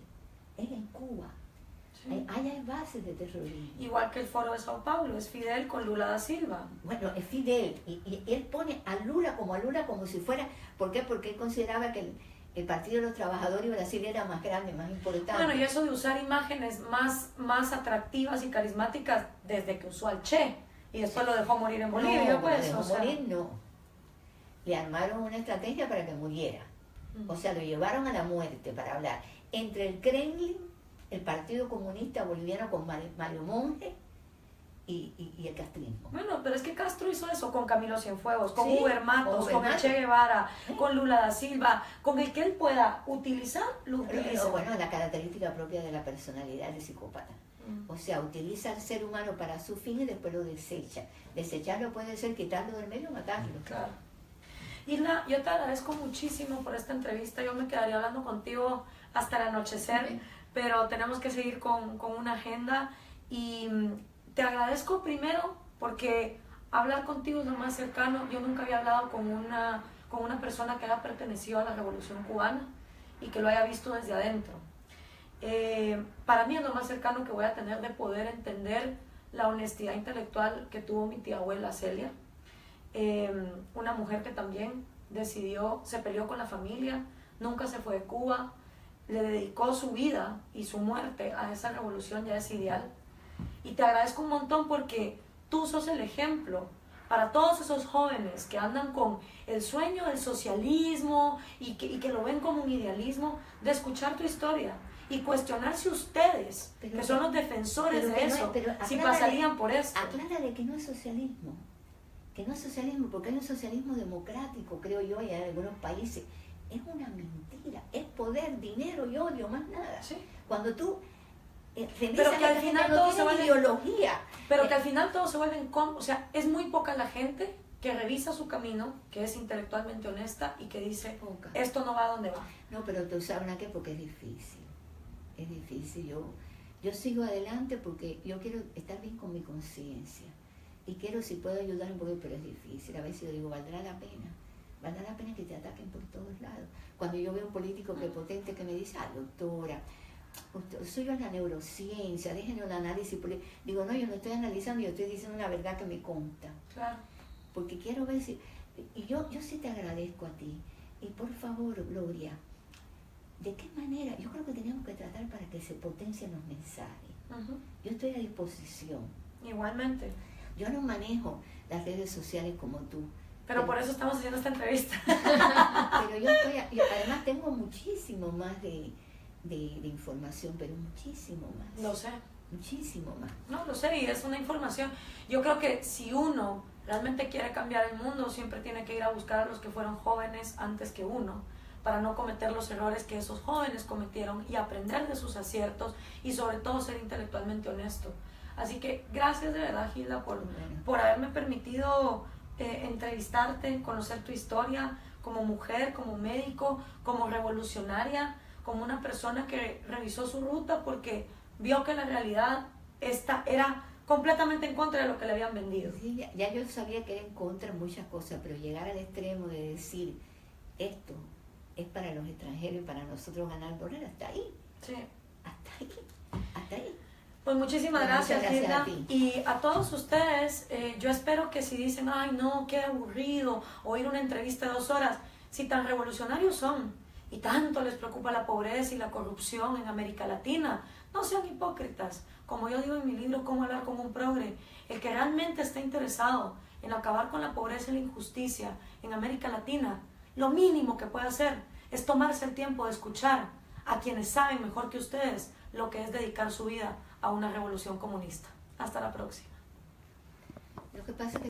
es en Cuba. Sí. Hay bases de terrorismo. Igual que el Foro de Sao Paulo, es Fidel con Lula da Silva. Bueno, es Fidel, y él pone a Lula como si fuera, ¿por qué? Porque él consideraba que el Partido de los Trabajadores de Brasil era más grande, más importante. Bueno, y eso de usar imágenes más atractivas y carismáticas desde que usó al Che, y después lo dejó morir en Bolivia, no, pues. lo dejó morir, no. Le armaron una estrategia para que muriera. O sea, lo llevaron a la muerte para hablar. Entre el Kremlin, el Partido Comunista Boliviano con Mario Monge y el castrismo. Bueno, pero es que Castro hizo eso con Camilo Cienfuegos, con Sí, Huber Matos, con el Che Guevara, con Lula da Silva, con el que él pueda utilizar, lo utiliza. Bueno, la característica propia de la personalidad del psicópata. O sea, utiliza al ser humano para su fin y después lo desecha. Desecharlo puede ser quitarlo del medio o matarlo. Claro. Isla, yo te agradezco muchísimo por esta entrevista. Yo me quedaría hablando contigo hasta el anochecer, pero tenemos que seguir con una agenda. Y te agradezco primero porque hablar contigo es lo más cercano. Yo nunca había hablado con una persona que haya pertenecido a la Revolución Cubana y que lo haya visto desde adentro. Para mí es lo más cercano que voy a tener de poder entender la honestidad intelectual que tuvo mi tía abuela Celia. Una mujer que también se peleó con la familia, nunca se fue de Cuba, le dedicó su vida y su muerte a esa revolución y a ese ideal. Y te agradezco un montón porque tú sos el ejemplo para todos esos jóvenes que andan con el sueño del socialismo y que lo ven como un idealismo, de escuchar tu historia y cuestionarse ustedes, que son los defensores de eso, si pasarían por esto. Aclárale que no es socialismo. Que no es socialismo, porque hay un socialismo democrático, creo yo, y en algunos países. Es una mentira, es poder, dinero y odio, más nada. ¿Sí? Cuando tú pero que al final todo se vuelve ideología. Pero que al final todo se vuelve o sea, es muy poca la gente que revisa su camino, que es intelectualmente honesta y que dice, esto no va a donde va. No, pero tú sabes una qué, porque es difícil. Es difícil. Yo sigo adelante porque yo quiero estar bien con mi conciencia. Y quiero, si puedo ayudar un poco, pero es difícil. A veces yo digo, valdrá la pena que te ataquen por todos lados. Cuando yo veo un político prepotente que me dice, doctora, soy yo en la neurociencia, déjenme un análisis político. Digo, no, yo no estoy analizando, yo estoy diciendo una verdad que me consta. Claro. Porque quiero ver si... Y yo sí te agradezco a ti. Y por favor, Gloria, ¿de qué manera? Yo creo que tenemos que tratar para que se potencien los mensajes. Yo estoy a disposición. Igualmente. Yo no manejo las redes sociales como tú. Pero por eso estamos haciendo esta entrevista. Pero yo además tengo muchísimo más de información, pero muchísimo más. Lo sé. Muchísimo más. No, lo sé, y es una información. Yo creo que si uno realmente quiere cambiar el mundo, siempre tiene que ir a buscar a los que fueron jóvenes antes que uno, para no cometer los errores que esos jóvenes cometieron y aprender de sus aciertos y sobre todo ser intelectualmente honesto. Así que gracias de verdad, Gilda, por haberme permitido entrevistarte, conocer tu historia como mujer, como médico, como revolucionaria, como una persona que revisó su ruta porque vio que la realidad era completamente en contra de lo que le habían vendido. Sí, ya yo sabía que era en contra de muchas cosas, pero llegar al extremo de decir esto es para los extranjeros y para nosotros ganar dólares, hasta ahí. Sí. Hasta ahí. Pues muchísimas gracias, Gilda. A ti. Y a todos ustedes, yo espero que si dicen, ay no, qué aburrido, oír una entrevista de 2 horas, si tan revolucionarios son y tanto les preocupa la pobreza y la corrupción en América Latina, no sean hipócritas. Como yo digo en mi libro, Cómo hablar con un progre, el que realmente está interesado en acabar con la pobreza y la injusticia en América Latina, lo mínimo que puede hacer es tomarse el tiempo de escuchar a quienes saben mejor que ustedes lo que es dedicar su vida a una revolución comunista. Hasta la próxima. Lo que pasa es que